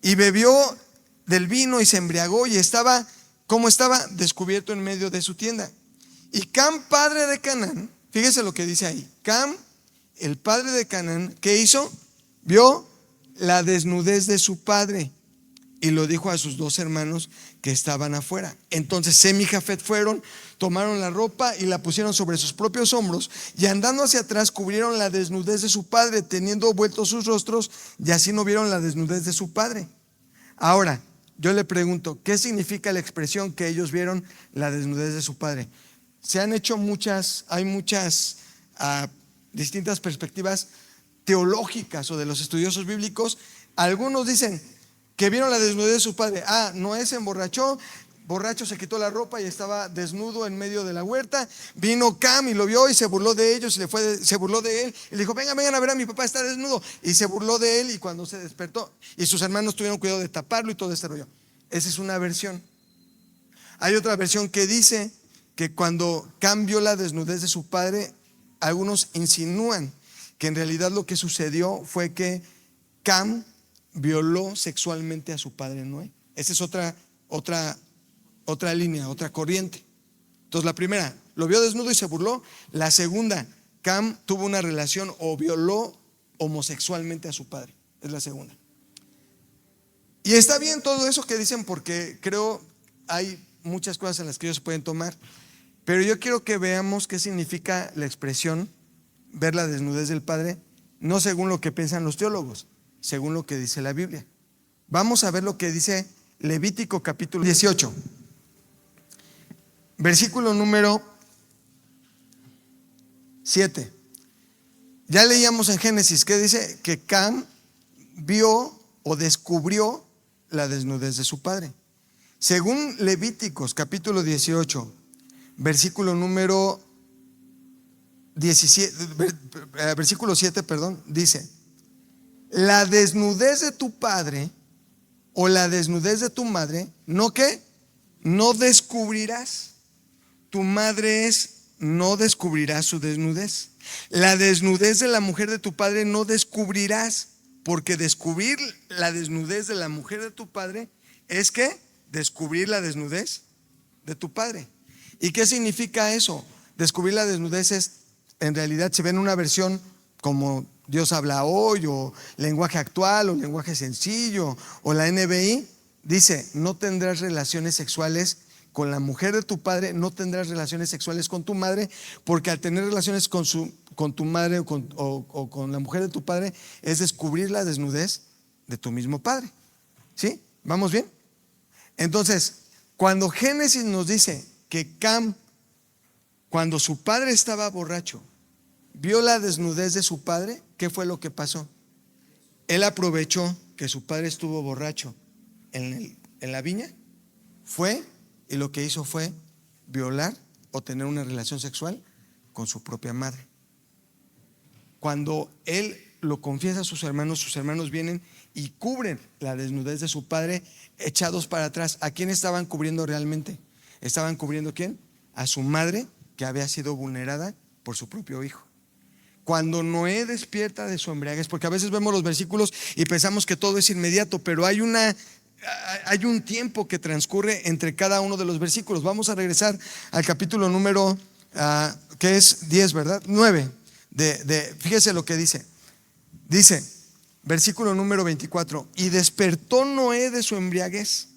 y bebió del vino y se embriagó, y estaba, ¿cómo estaba? Descubierto en medio de su tienda. Y Cam, padre de Canaán, fíjese lo que dice ahí. Cam, el padre de Canaán, ¿qué hizo? Vio la desnudez de su padre y lo dijo a sus dos hermanos que estaban afuera. Entonces Sem y Jafet fueron, tomaron la ropa y la pusieron sobre sus propios hombros, y andando hacia atrás cubrieron la desnudez de su padre, teniendo vueltos sus rostros, y así no vieron la desnudez de su padre. Ahora, yo le pregunto, ¿qué significa la expresión que ellos vieron la desnudez de su padre? Se han hecho hay muchas distintas perspectivas teológicas o de los estudiosos bíblicos. Algunos dicen que vieron la desnudez de su padre. Noé se emborrachó, borracho se quitó la ropa y estaba desnudo en medio de la huerta. Vino Cam y lo vio y se burló de ellos, se burló de él y le dijo, vengan a ver, a mi papá está desnudo. Y se burló de él, y cuando se despertó, y sus hermanos tuvieron cuidado de taparlo y todo este rollo. Esa es una versión. Hay otra versión que dice que cuando Cam vio la desnudez de su padre, algunos insinúan que en realidad lo que sucedió fue que Cam violó sexualmente a su padre Noé. Esa es otra línea, otra corriente. Entonces la primera, lo vio desnudo y se burló. La segunda, Cam tuvo una relación o violó homosexualmente a su padre. Es la segunda. Y está bien todo eso que dicen, porque creo hay muchas cosas en las que ellos se pueden tomar. Pero yo quiero que veamos qué significa la expresión ver la desnudez del padre, no según lo que piensan los teólogos, según lo que dice la Biblia. Vamos a ver lo que dice Levítico capítulo 18, versículo número 7. Ya leíamos en Génesis que dice que Cam vio o descubrió la desnudez de su padre. Según Levíticos capítulo 18, versículo número 17, versículo 7, dice: la desnudez de tu padre o la desnudez de tu madre, ¿no qué? No descubrirás. Tu madre no descubrirás su desnudez. La desnudez de la mujer de tu padre no descubrirás, porque descubrir la desnudez de la mujer de tu padre es que descubrir la desnudez de tu padre. ¿Y qué significa eso? Descubrir la desnudez es, en realidad se ve en una versión como Dios habla hoy, o lenguaje actual, o lenguaje sencillo, o la NBI, dice: no tendrás relaciones sexuales con la mujer de tu padre, no tendrás relaciones sexuales con tu madre, porque al tener relaciones con tu madre o con la mujer de tu padre es descubrir la desnudez de tu mismo padre. ¿Sí? ¿Vamos bien? Entonces, cuando Génesis nos dice que Cam, cuando su padre estaba borracho, vio la desnudez de su padre, ¿qué fue lo que pasó? Él aprovechó que su padre estuvo borracho en la viña, fue y lo que hizo fue violar o tener una relación sexual con su propia madre. Cuando él lo confiesa a sus hermanos vienen y cubren la desnudez de su padre, echados para atrás. ¿A quién estaban cubriendo realmente? ¿Estaban cubriendo quién? A su madre, que había sido vulnerada por su propio hijo. Cuando Noé despierta de su embriaguez, porque a veces vemos los versículos y pensamos que todo es inmediato, pero hay un tiempo que transcurre entre cada uno de los versículos. Vamos a regresar al capítulo número, que es 10, ¿verdad? 9. Fíjese lo que dice. Dice, versículo número 24: y despertó Noé de su embriaguez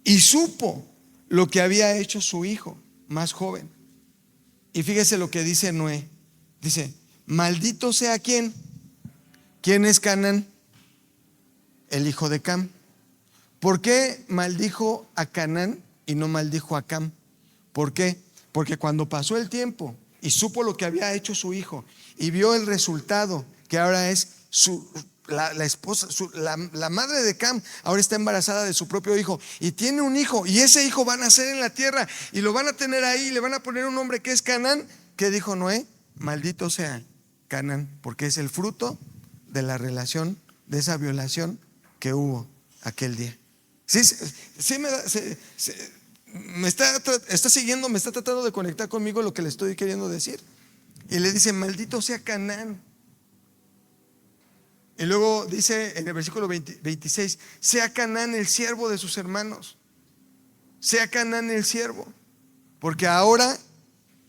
y supo lo que había hecho su hijo más joven. Y fíjese lo que dice Noé. Dice: maldito sea ¿quién? ¿Quién es Canaán? El hijo de Cam. ¿Por qué maldijo a Canaán y no maldijo a Cam? ¿Por qué? Porque cuando pasó el tiempo y supo lo que había hecho su hijo y vio el resultado, que ahora es la esposa, la madre de Cam, ahora está embarazada de su propio hijo y tiene un hijo, y ese hijo va a nacer en la tierra y lo van a tener ahí y le van a poner un nombre que es Canaán. ¿Qué dijo Noé? Maldito sea Canaán, porque es el fruto de la relación, de esa violación que hubo aquel día. Sí, me está siguiendo, me está tratando de conectar conmigo lo que le estoy queriendo decir. Y le dice: maldito sea Canaán. Y luego dice en el versículo 26: sea Canaán el siervo de sus hermanos. Sea Canaán el siervo. Porque ahora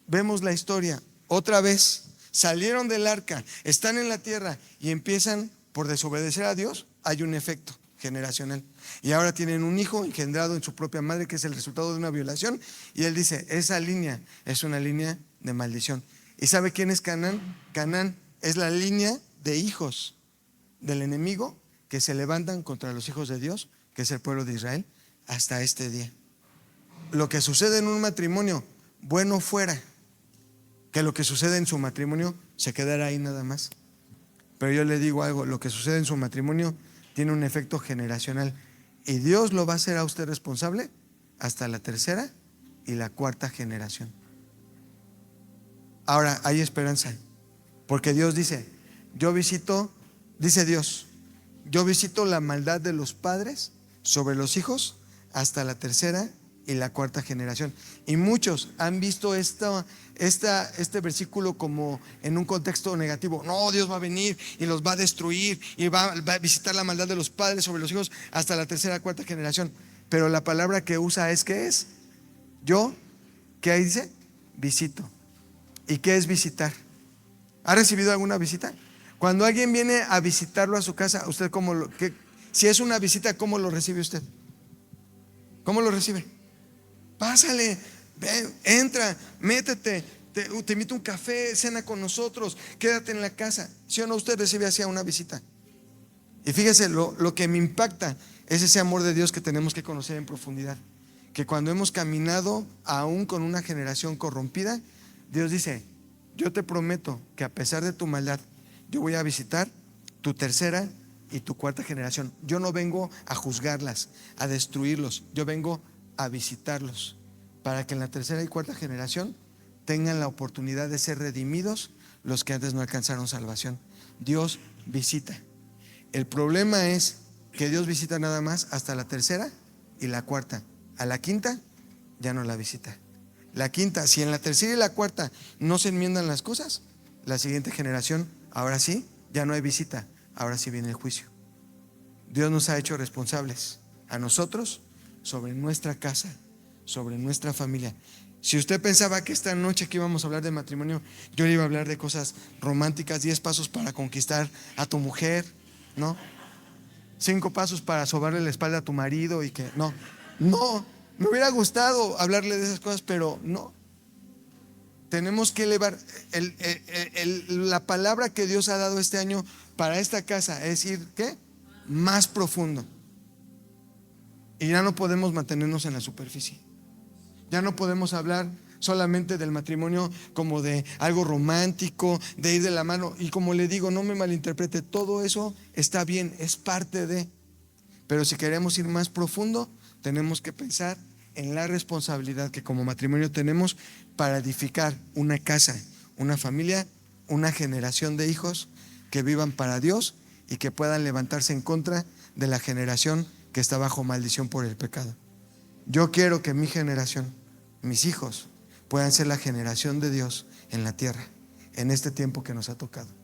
vemos la historia. Otra vez salieron del arca, están en la tierra y empiezan por desobedecer a Dios. Hay un efecto generacional. Y ahora tienen un hijo engendrado en su propia madre, que es el resultado de una violación. Y él dice: esa línea es una línea de maldición. ¿Y sabe quién es Canaán? Canaán es la línea de hijos del enemigo que se levantan contra los hijos de Dios, que es el pueblo de Israel, hasta este día. Lo que sucede en un matrimonio, bueno fuera que lo que sucede en su matrimonio se quedara ahí nada más. Pero yo le digo algo: lo que sucede en su matrimonio tiene un efecto generacional, y Dios lo va a hacer a usted responsable hasta la tercera y la cuarta generación. Ahora hay esperanza, porque Dios dice: dice Dios, yo visito la maldad de los padres sobre los hijos hasta la tercera y la cuarta generación. Y muchos han visto este versículo como en un contexto negativo. No, Dios va a venir y los va a destruir y va a visitar la maldad de los padres sobre los hijos hasta la tercera y cuarta generación. Pero la palabra que usa es: ¿qué es? Yo, ¿qué ahí dice? Visito. ¿Y qué es visitar? ¿Ha recibido alguna visita? Cuando alguien viene a visitarlo a su casa, ¿usted si es una visita, cómo lo recibe usted? ¿Cómo lo recibe? Pásale, ven, entra, métete, te invito a un café, cena con nosotros, quédate en la casa. ¿Sí o no usted recibe así a una visita? Y fíjese, lo que me impacta es ese amor de Dios que tenemos que conocer en profundidad. Que cuando hemos caminado aún con una generación corrompida, Dios dice: yo te prometo que a pesar de tu maldad, yo voy a visitar tu tercera y tu cuarta generación. Yo no vengo a juzgarlas, a destruirlos, yo vengo a visitarlos, para que en la tercera y cuarta generación tengan la oportunidad de ser redimidos los que antes no alcanzaron salvación. Dios visita. El problema es que Dios visita nada más hasta la tercera y la cuarta. A la quinta ya no la visita. La quinta, si en la tercera y la cuarta no se enmiendan las cosas, la siguiente generación, ahora sí, ya no hay visita, ahora sí viene el juicio. Dios nos ha hecho responsables a nosotros sobre nuestra casa, sobre nuestra familia. Si usted pensaba que esta noche que íbamos a hablar de matrimonio, yo le iba a hablar de cosas románticas: 10 pasos para conquistar a tu mujer, ¿no? 5 pasos para sobarle la espalda a tu marido, y que no, me hubiera gustado hablarle de esas cosas, pero no. Tenemos que elevar la palabra que Dios ha dado este año para esta casa, es ir, ¿qué? Más profundo. Y ya no podemos mantenernos en la superficie. Ya no podemos hablar solamente del matrimonio como de algo romántico, de ir de la mano. Y como le digo, no me malinterprete, todo eso está bien, es parte de. Pero si queremos ir más profundo, tenemos que pensar en la responsabilidad que como matrimonio tenemos para edificar una casa, una familia, una generación de hijos que vivan para Dios y que puedan levantarse en contra de la generación que está bajo maldición por el pecado. Yo quiero que mi generación, mis hijos, puedan ser la generación de Dios en la tierra, en este tiempo que nos ha tocado.